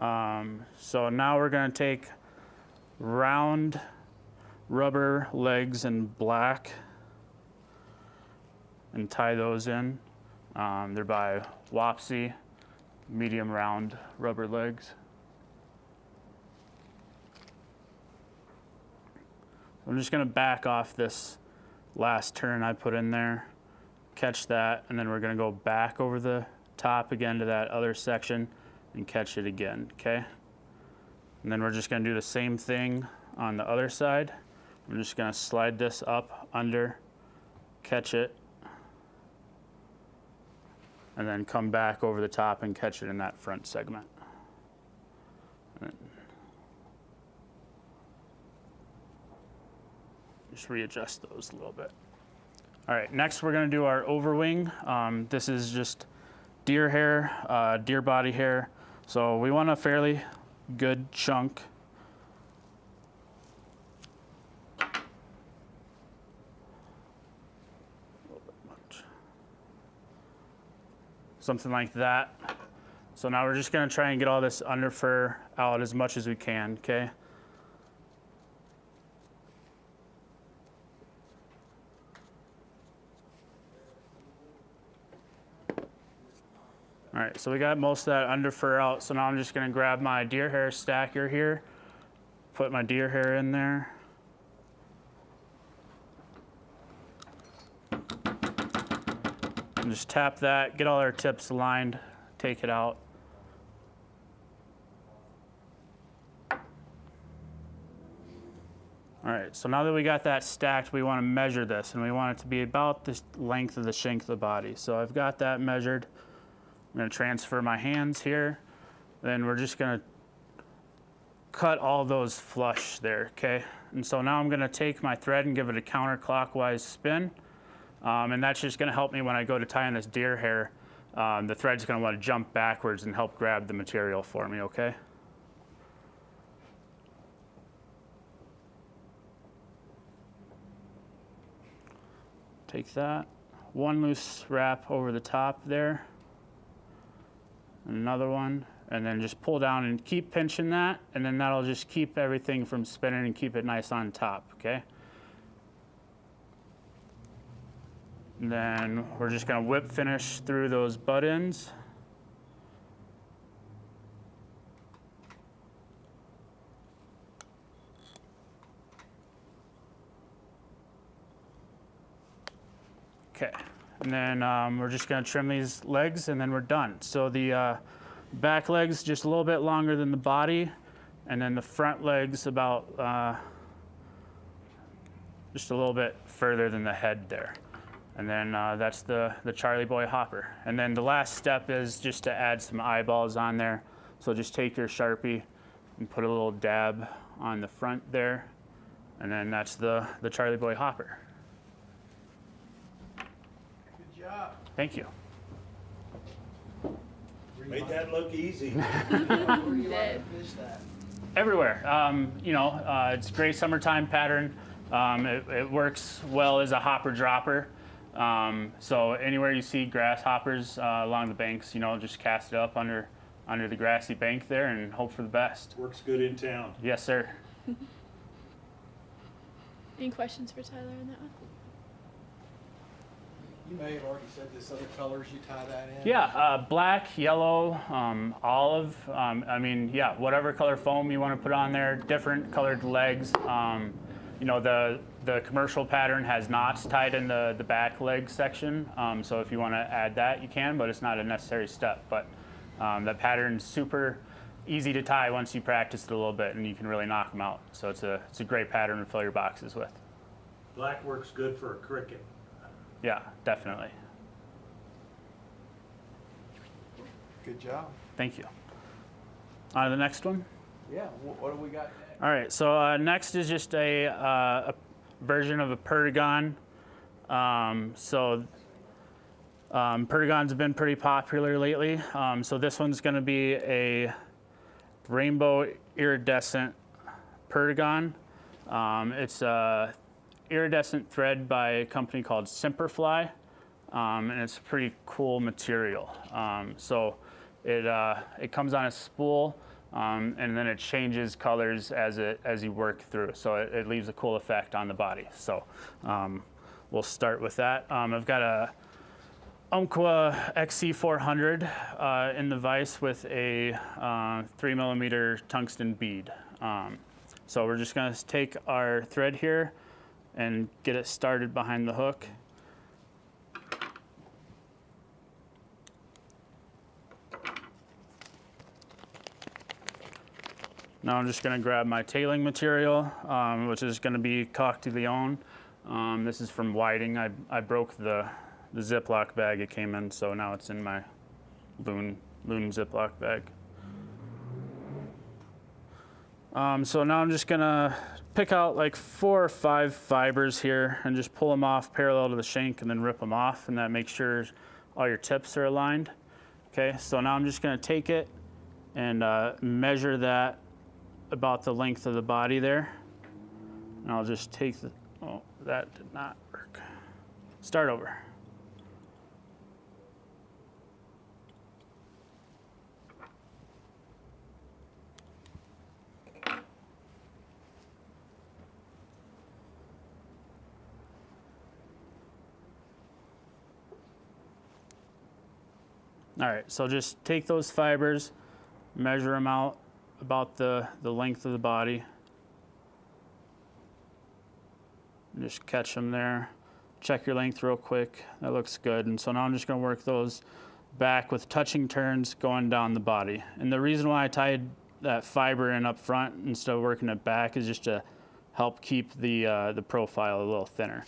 So now we're gonna take round rubber legs in black and tie those in. They're by Wapsie, medium round rubber legs. I'm just gonna back off this last turn I put in there, catch that, and then we're gonna go back over the top again to that other section and catch it again, okay? And then we're just gonna do the same thing on the other side. I'm just gonna slide this up under, catch it, and then come back over the top and catch it in that front segment. Just readjust those a little bit. All right, next we're gonna do our overwing. This is just deer hair, deer body hair. So we want a fairly good chunk. A little bit much. Something like that. So now we're just gonna try and get all this under fur out as much as we can, okay? All right, so we got most of that under fur out. So now I'm just gonna grab my deer hair stacker here, put my deer hair in there. And just tap that, get all our tips aligned, take it out. All right, so now that we got that stacked, we wanna measure this, and we want it to be about the length of the shank of the body. So I've got that measured. I'm gonna transfer my hands here. Then we're just gonna cut all those flush there, okay? And so now I'm gonna take my thread and give it a counterclockwise spin. And that's just gonna help me when I go to tie on this deer hair. The thread's gonna wanna jump backwards and help grab the material for me, okay? Take that, one loose wrap over the top there. Another one, and then just pull down and keep pinching that, and then that'll just keep everything from spinning and keep it nice on top, okay? And then we're just gonna whip finish through those butt ends. Okay. And then we're just gonna trim these legs and then we're done. So the back leg's just a little bit longer than the body, and then the front leg's about just a little bit further than the head there. And then that's the Charlie Boy hopper. And then the last step is just to add some eyeballs on there. So just take your Sharpie and put a little dab on the front there, and then that's the Charlie Boy hopper. job. Thank you. Made that look easy. Where do you Did. fish that? Everywhere. It's a great summertime pattern. It works well as a hopper dropper. So anywhere you see grasshoppers along the banks, just cast it up under the grassy bank there and hope for the best. Works good in town. Yes, sir. Any questions for Tyler on that one? You may have already said this other colors you tie that in. Yeah, black, yellow, olive. Whatever color foam you want to put on there. Different colored legs. The commercial pattern has knots tied in the back leg section. So if you want to add that, you can, but it's not a necessary step. But that pattern's super easy to tie once you practice it a little bit, and you can really knock them out. So it's a great pattern to fill your boxes with. Black works good for a cricket. Yeah, definitely. Good job. Thank you. On to the next one. Yeah, what do we got next? All right, so next is just a version of a perdigon. Perdigons have been pretty popular lately. So this one's going to be a rainbow iridescent perdigon. It's a iridescent thread by a company called Simperfly, and it's a pretty cool material. It comes on a spool, and then it changes colors as you work through. So it leaves a cool effect on the body. So we'll start with that. I've got a Umpqua XC400 in the vise with a 3mm tungsten bead. So we're just going to take our thread here and get it started behind the hook. Now I'm just going to grab my tailing material, which is going to be Coq De Leon. This is from Whiting. I broke the Ziploc bag it came in, so now it's in my Loon Ziploc bag. So now I'm just going to pick out like 4 or 5 fibers here and just pull them off parallel to the shank and then rip them off, and that makes sure all your tips are aligned. Okay, so now I'm just going to take it and measure that about the length of the body there. And I'll just take oh, that did not work. Start over. All right, so just take those fibers, measure them out about the length of the body. And just catch them there. Check your length real quick. That looks good. And so now I'm just going to work those back with touching turns going down the body. And the reason why I tied that fiber in up front instead of working it back is just to help keep the profile a little thinner.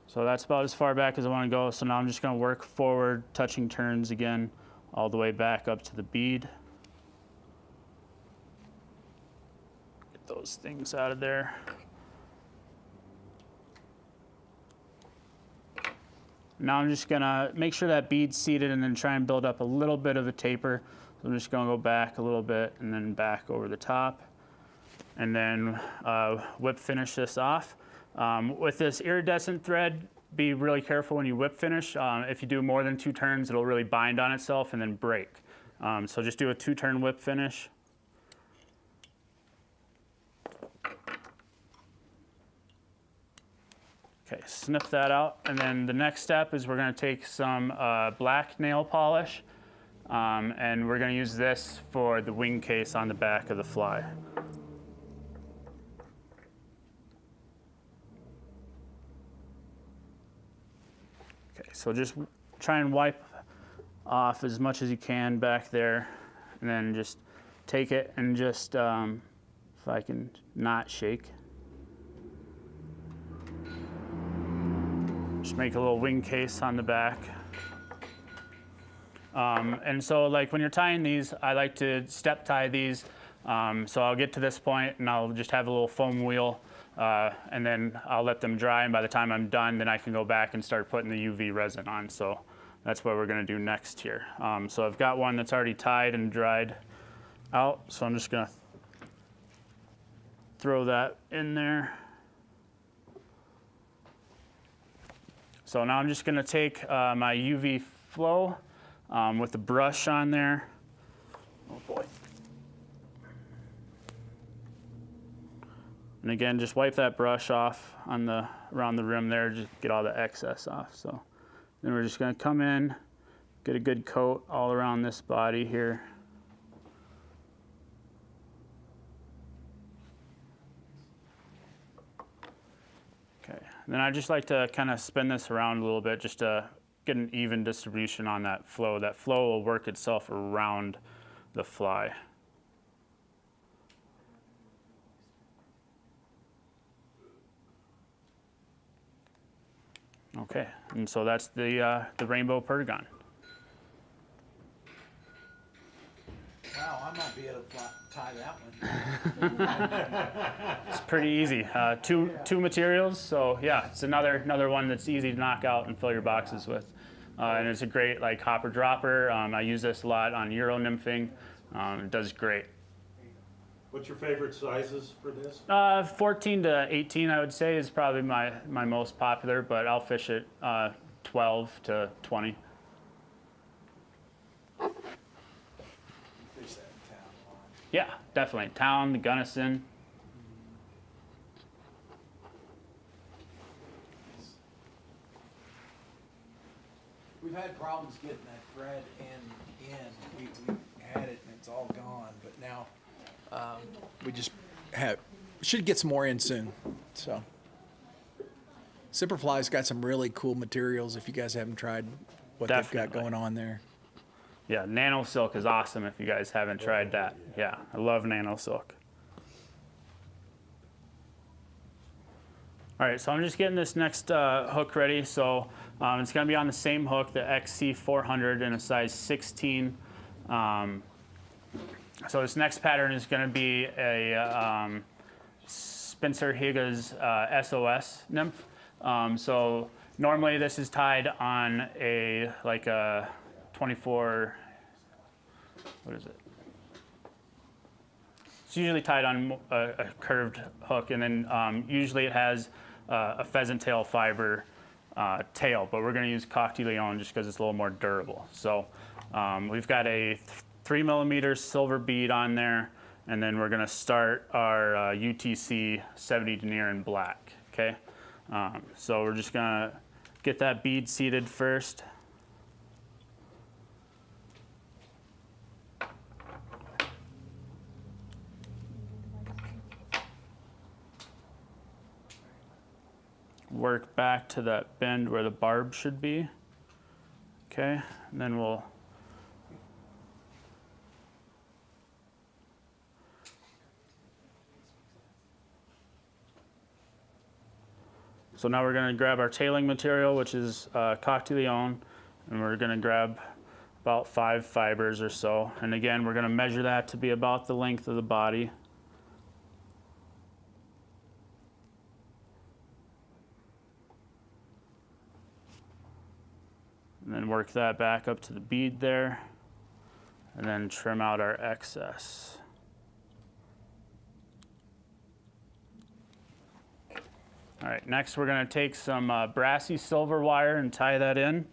So that's about as far back as I want to go. So now I'm just going to work forward, touching turns again, all the way back up to the bead. Get those things out of there. Now I'm just going to make sure that bead's seated and then try and build up a little bit of a taper. So I'm just going to go back a little bit and then back over the top. And then whip finish this off. With this iridescent thread, be really careful when you whip finish. If you do more than 2 turns, it'll really bind on itself and then break. So just do a 2-turn whip finish. Okay, snip that out. And then the next step is we're going to take some black nail polish, and we're going to use this for the wing case on the back of the fly. So just try and wipe off as much as you can back there, and then just take it and just, if I can not shake, just make a little wing case on the back. And so like when you're tying these, I like to step tie these. So I'll get to this point and I'll just have a little foam wheel and then I'll let them dry, and by the time I'm done, then I can go back and start putting the UV resin on. So that's what we're gonna do next here. So I've got one that's already tied and dried out, so I'm just gonna throw that in there. So now I'm just gonna take my UV flow with the brush on there. Oh boy. And again, just wipe that brush off on around the rim there, just get all the excess off. So then we're just gonna come in, get a good coat all around this body here. Okay, and then I just like to kind of spin this around a little bit just to get an even distribution on that flow. That flow will work itself around the fly. Okay, and so that's the rainbow perdigon. Wow, I might be able to tie that one. It's pretty easy. Two materials, so yeah, it's another one that's easy to knock out and fill your boxes with. And it's a great like hopper dropper. I use this a lot on Euro nymphing. It does great. What's your favorite sizes for this? 14 to 18, I would say, is probably my most popular, but I'll fish it 12 to 20. Fish that in town a lot. Yeah, definitely. Town, the Gunnison. We've had problems getting that thread in. We had it and it's all gone, but now we just should get some more in soon. So Simperfly's got some really cool materials if you guys haven't tried what they've got going on there. Yeah, Nano Silk is awesome if you guys haven't tried that. Yeah, I love Nano Silk. All right, so I'm just getting this next hook ready. So it's gonna be on the same hook, the XC400 in a size 16. So this next pattern is gonna be a Spencer Higa's SOS nymph. So normally this is tied on a 24, what is it? It's usually tied on a curved hook, and then usually it has a pheasant tail fiber tail, but we're gonna use Coq De Leon just because it's a little more durable. So we've got a 3mm silver bead on there, and then we're gonna start our UTC 70 denier in black, okay? So we're just gonna get that bead seated first. Work back to that bend where the barb should be, okay? And then we'll So now we're going to grab our tailing material, which is Coq De Leon, and we're going to grab about 5 fibers or so. And again, we're going to measure that to be about the length of the body. And then work that back up to the bead there, and then trim out our excess. All right, next we're gonna take some Brassie silver wire and tie that in.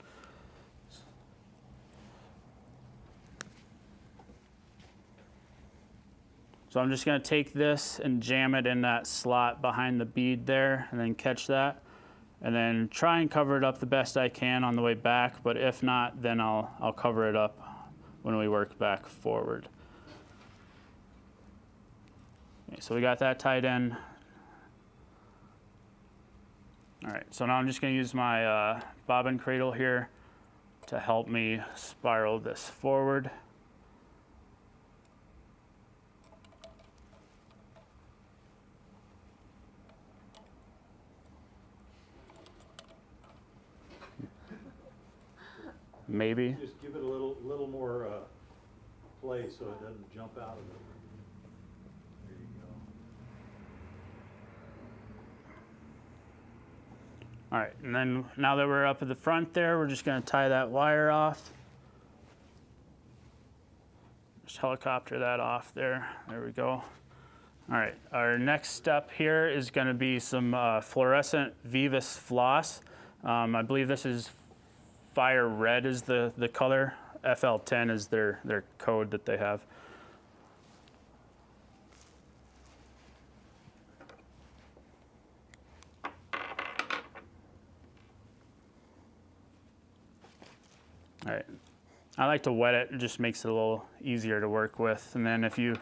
So I'm just gonna take this and jam it in that slot behind the bead there, and then catch that. And then try and cover it up the best I can on the way back, but if not, then I'll cover it up when we work back forward. Okay, so we got that tied in. All right, so now I'm just gonna use my bobbin cradle here to help me spiral this forward. Maybe. Just give it a little more play so it doesn't jump out of it. There you All right, and then now that we're up at the front there, we're just gonna tie that wire off. Just helicopter that off there. There we go. All right, our next step here is gonna be some fluorescent Vivus floss. I believe this is fire red is the color. FL10 is their code that they have. All right, I like to wet it. It just makes it a little easier to work with. And then if you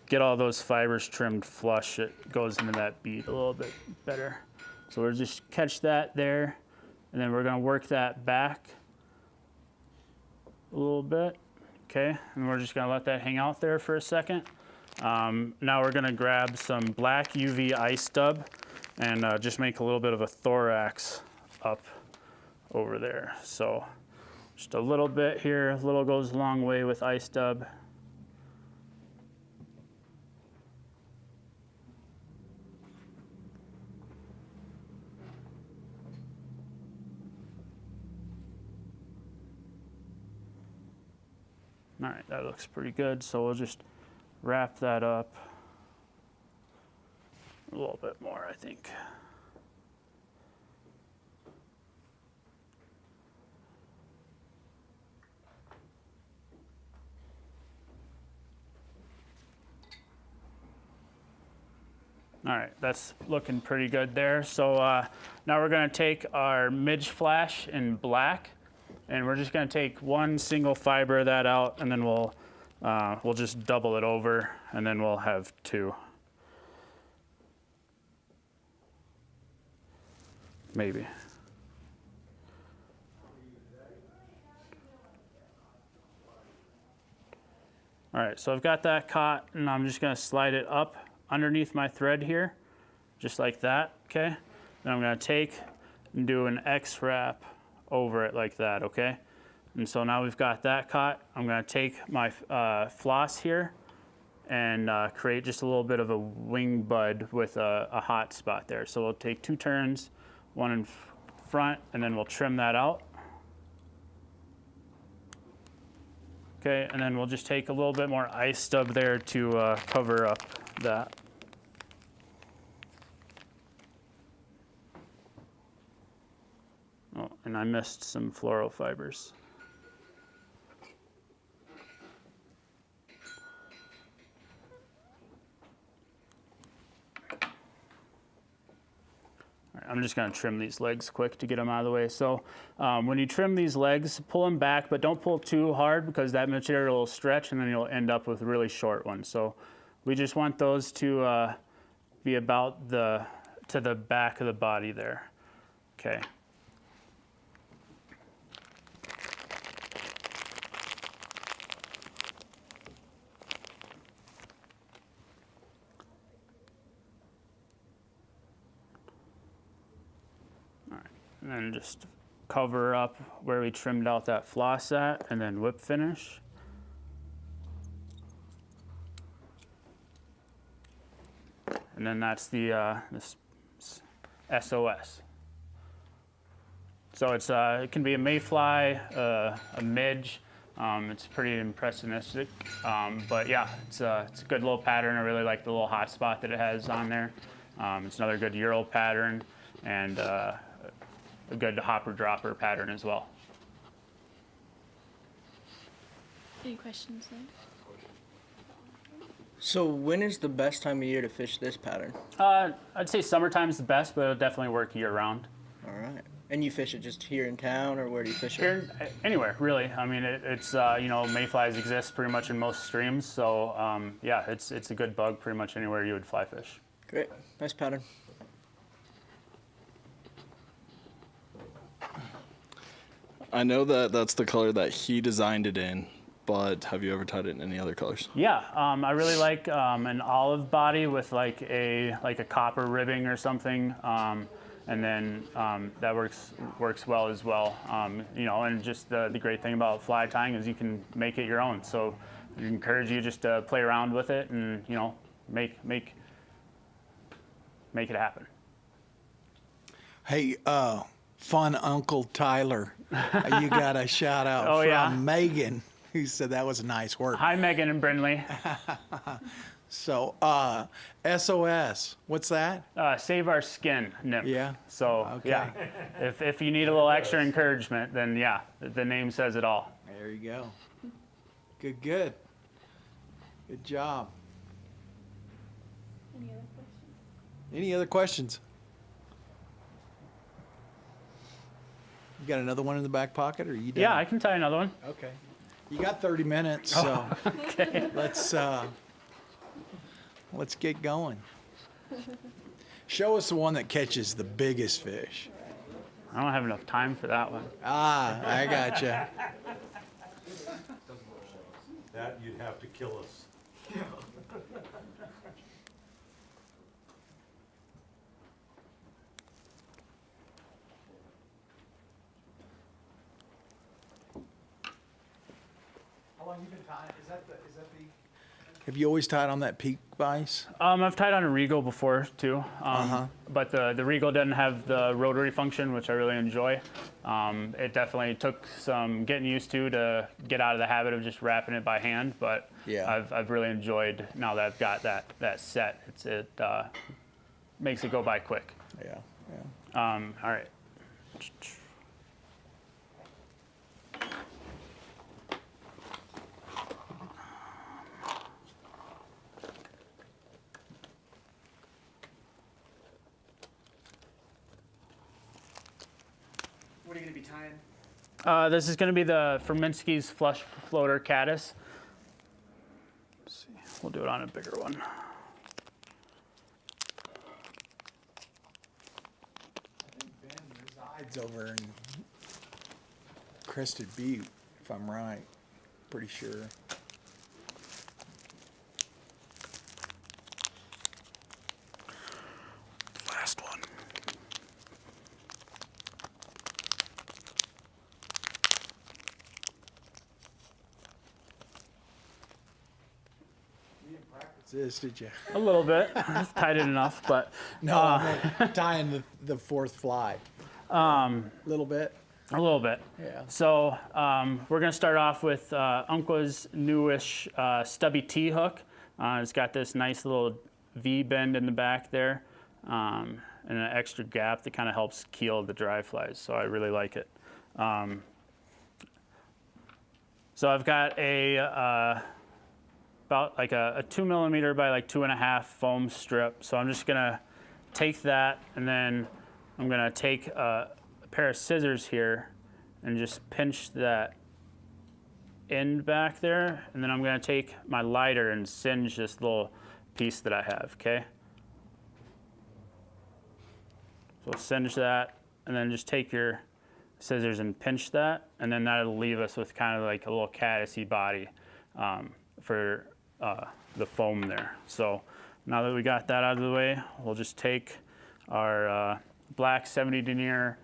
get all those fibers trimmed flush, it goes into that bead a little bit better. So we'll just catch that there, and then we're gonna work that back a little bit, okay? And we're just gonna let that hang out there for a second. Now we're gonna grab some black UV ice dub and just make a little bit of a thorax up over there. So just a little bit here, a little goes a long way with ice dub. All right, that looks pretty good. So we'll just wrap that up a little bit more, I think. All right, that's looking pretty good there. So now we're gonna take our midge flash in black, and we're just gonna take one single fiber of that out, and then we'll just double it over, and then we'll have two. Maybe. All right, so I've got that caught, and I'm just gonna slide it up underneath my thread here, just like that, okay? Then I'm gonna take and do an X wrap over it like that, okay? And so now we've got that caught. I'm gonna take my floss here and create just a little bit of a wing bud with a hot spot there. So we'll take 2 turns, one in front, and then we'll trim that out. Okay, and then we'll just take a little bit more ice stub there to cover up that. Oh, and I missed some floral fibers. All right, I'm just gonna trim these legs quick to get them out of the way. So when you trim these legs, pull them back, but don't pull too hard because that material will stretch and then you'll end up with really short ones. So we just want those to be about to the back of the body there. Okay. All right, and then just cover up where we trimmed out that floss at, and then whip finish. And then that's the this SOS. So it's it can be a mayfly, a midge. It's pretty impressionistic, but yeah, it's a good little pattern. I really like the little hot spot that it has on there. It's another good Euro pattern and a good hopper dropper pattern as well. Any questions there? So when is the best time of year to fish this pattern? I'd say summertime's the best, but it'll definitely work year round. All right. And you fish it just here in town, or where do you fish it? Here, anywhere, really. I mean, it's you know, mayflies exist pretty much in most streams, so yeah, it's a good bug pretty much anywhere you would fly fish. Great. Nice pattern. I know that that's the color that he designed it in, but have you ever tied it in any other colors? Yeah, I really like an olive body with like a copper ribbing or something, and then that works well as well. You know, and just the great thing about fly tying is you can make it your own. So I encourage you just to play around with it and, you know, make it happen. Hey, fun Uncle Tyler, you got a shout out Oh, from yeah? Megan, who said that was nice work. Hi, Megan and Brindley. So, SOS, what's that? Save our skin, nymph. Yeah. So, Okay. yeah. If you need a little extra encouragement, then yeah, the name says it all. There you go. Good, good. Good job. Any other questions? Any other questions? You got another one in the back pocket, or are you done? Yeah, I can tie another one. Okay. You got 30 minutes, so Okay. let's get going. Show us the one that catches the biggest fish. I don't have enough time for that one. Ah, I gotcha. That you'd have to kill us. How long you been tying? Is that the? Have you always tied on that peak vise? I've tied on a Regal before too, but the Regal doesn't have the rotary function, which I really enjoy. It definitely took some getting used to get out of the habit of just wrapping it by hand, but Yeah. I've really enjoyed now that I've got that set. It makes it go by quick. Yeah. Yeah. All right. What are you going to be tying? This is going to be the Ferminski's Flush Floater Caddis. Let's see. We'll do it on a bigger one. I think Ben resides over in Crested Butte, if I'm right. Pretty sure. Last one. You didn't practice this, did you? A little bit. I've tied it enough, but No, I meant tying the fourth fly. Little bit. a little bit. Yeah. So we're going to start off with Umpqua's newish stubby T-hook. It's got this nice little V bend in the back there and an extra gap that kind of helps keel the dry flies. So I really like it. So I've got a about like a 2 millimeter by like 2.5 foam strip. So I'm just gonna take that, and then I'm gonna take a pair of scissors here and just pinch that end back there, and then I'm gonna take my lighter and singe this little piece that I have, okay? So singe that, and then just take your scissors and pinch that, and then that'll leave us with kind of like a little caddisy body for the foam there. So now that we got that out of the way, we'll just take our black 70 denier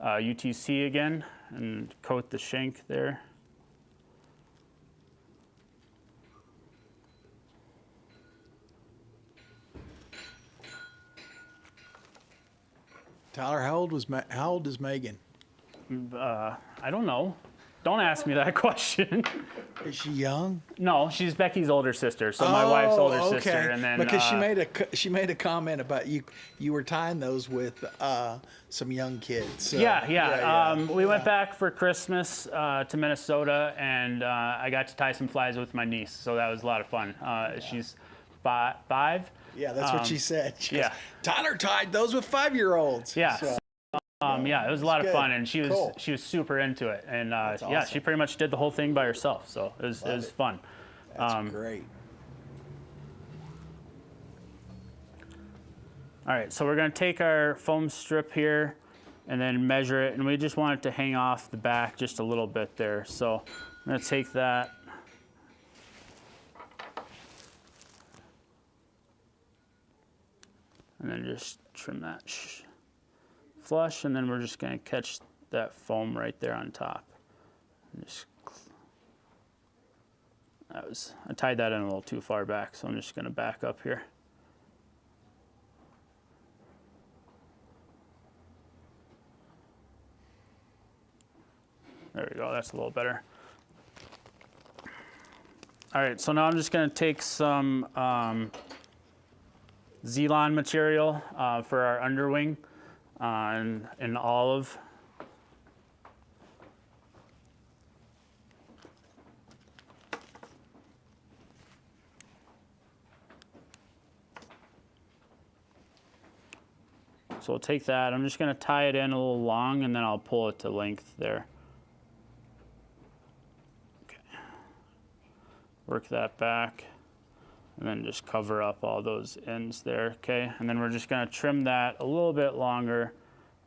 UTC again and coat the shank there. Tyler, how old is Megan? I don't know. Don't ask me that question. Is she young? No, she's Becky's older sister, so my wife's older sister, and then because she made a comment about you were tying those with some young kids. So, yeah. We went back for Christmas to Minnesota, and I got to tie some flies with my niece, so that was a lot of fun. She's 5. Yeah, that's what she said. She goes, yeah. Tyler tied those with 5-year-olds. Yeah. So, Yeah, it was a lot of good. fun, and she was Cool. she was super into it, and yeah, awesome. she pretty much did the whole thing by herself, so it was fun. that's great. All right, so we're gonna take our foam strip here and then measure it, and we just want it to hang off the back just a little bit there. So I'm gonna take that. And then just trim that flush, and then we're just gonna catch that foam right there on top. And just, I tied that in a little too far back, so I'm just gonna back up here. There we go, that's a little better. All right, so now I'm just gonna take some Zelon material for our underwing in olive. So we'll take that, I'm just gonna tie it in a little long and then I'll pull it to length there. Okay. Work that back and then just cover up all those ends there, okay? And then we're just gonna trim that a little bit longer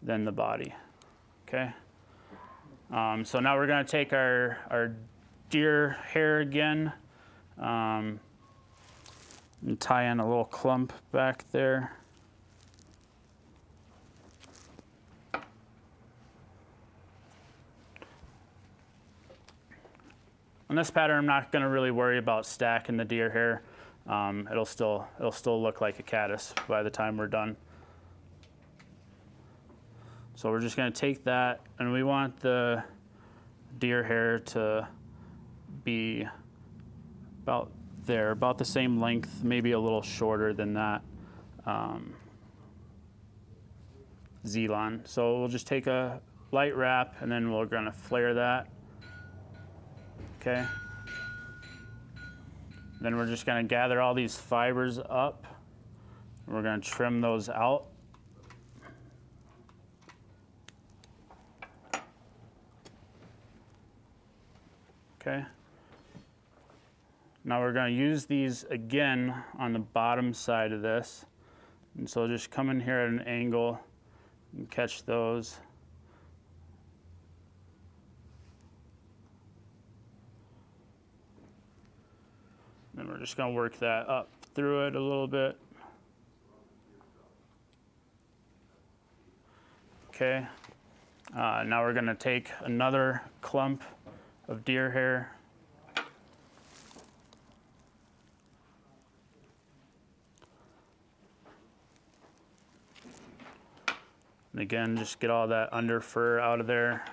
than the body, okay? So now we're gonna take our deer hair again and tie in a little clump back there. On this pattern, I'm not going to really worry about stacking the deer hair. It'll still look like a caddis by the time we're done. So we're just going to take that, and we want the deer hair to be about there, about the same length, maybe a little shorter than that Zelon. So we'll just take a light wrap, and then we're going to flare that. Okay. Then we're just going to gather all these fibers up. We're going to trim those out. Okay. Now we're going to use these again on the bottom side of this. And so just come in here at an angle and catch those. Then we're just going to work that up through it a little bit. Okay. Now we're going to take another clump of deer hair. And again, just get all that under fur out of there.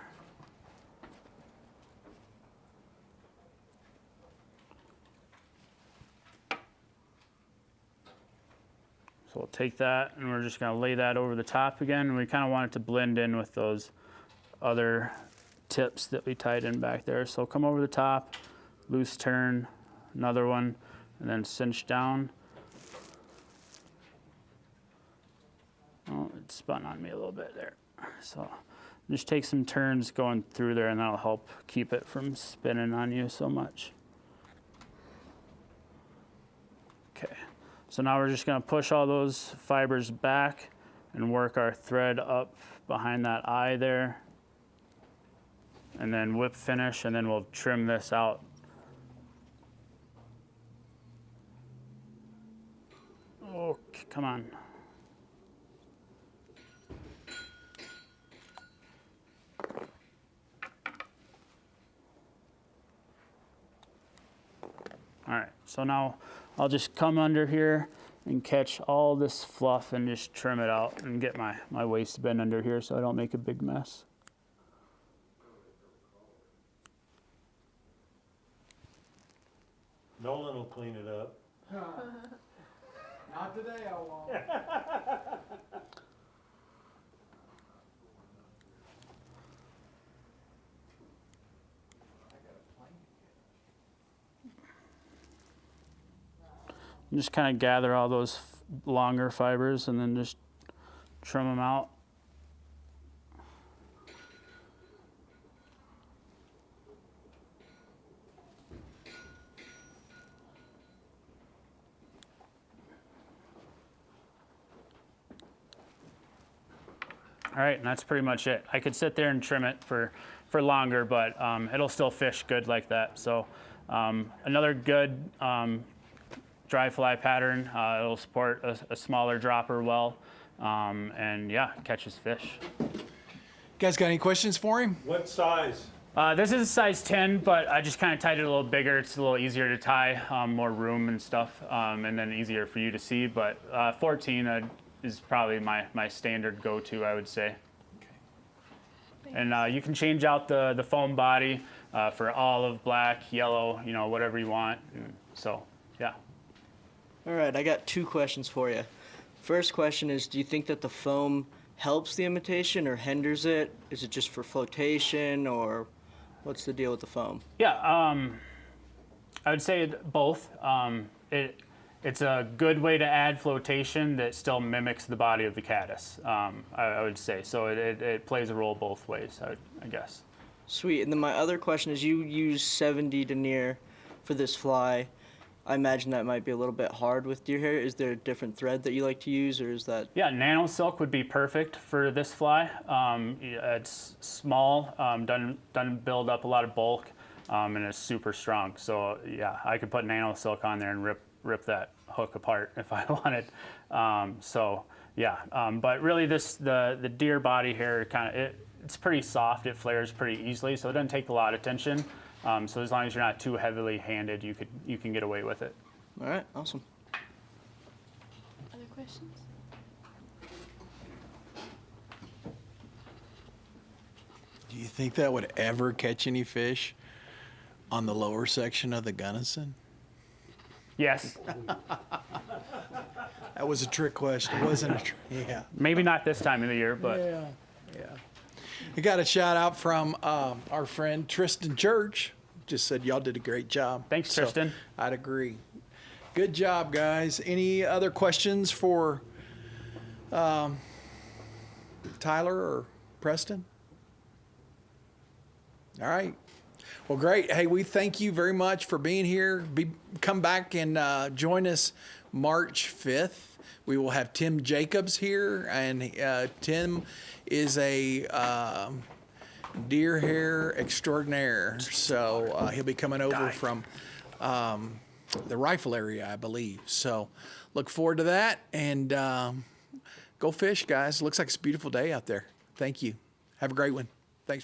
So we'll take that and we're just going to lay that over the top again. And we kind of want it to blend in with those other tips that we tied in back there. So come over the top, loose turn, another one, and then cinch down. Oh, it spun on me a little bit there. So just take some turns going through there and that'll help keep it from spinning on you so much. Okay. So now we're just going to push all those fibers back and work our thread up behind that eye there. And then whip finish, and then we'll trim this out. Oh, come on. All right, so now I'll just come under here and catch all this fluff and just trim it out and get my waist bend under here so I don't make a big mess. Nolan will clean it up. Not today, I won't. Just kind of gather all those longer fibers and then just trim them out. All right, and that's pretty much it. I could sit there and trim it for longer, but it'll still fish good like that. So another good dry fly pattern. It'll support a smaller dropper well, and yeah, catches fish. You guys got any questions for him? What size? This is a size 10, but I just kind of tied it a little bigger. It's a little easier to tie, more room and stuff, and then easier for you to see. But 14 is probably my standard go-to, I would say. And you can change out the foam body for olive, black, yellow, you know, whatever you want. So, yeah. All right, I got 2 questions for you. First question is, do you think that the foam helps the imitation or hinders it? Is it just for flotation, or what's the deal with the foam? Yeah, I would say both. It's a good way to add flotation that still mimics the body of the caddis, I would say. So it plays a role both ways, I guess. Sweet. And then my other question is, you use 7D denier for this fly. I imagine that might be a little bit hard with deer hair. Is there a different thread that you like to use, or is that? Yeah, nano silk would be perfect for this fly. It's small, doesn't build up a lot of bulk, and it's super strong. So yeah, I could put nano silk on there and rip that hook apart if I wanted. So yeah, but really the deer body hair it's pretty soft. It flares pretty easily, so it doesn't take a lot of tension. So as long as you're not too heavily handed, you can get away with it. All right, awesome. Other questions? Do you think that would ever catch any fish on the lower section of the Gunnison? Yes, That was a trick question, wasn't it? Yeah. maybe not this time of the year, but Yeah. We got a shout out from our friend Tristan Church. Just said y'all did a great job. Thanks, So, Tristan. I'd agree. Good job, guys. Any other questions for Tyler or Preston? All right. Well, great. Hey, we thank you very much for being here. Come back and join us March 5th. We will have Tim Jacobs here, and Tim is a deer hair extraordinaire. So he'll be coming over from the rifle area, I believe. So look forward to that, and go fish, guys. Looks like it's a beautiful day out there. Thank you. Have a great one. Thanks.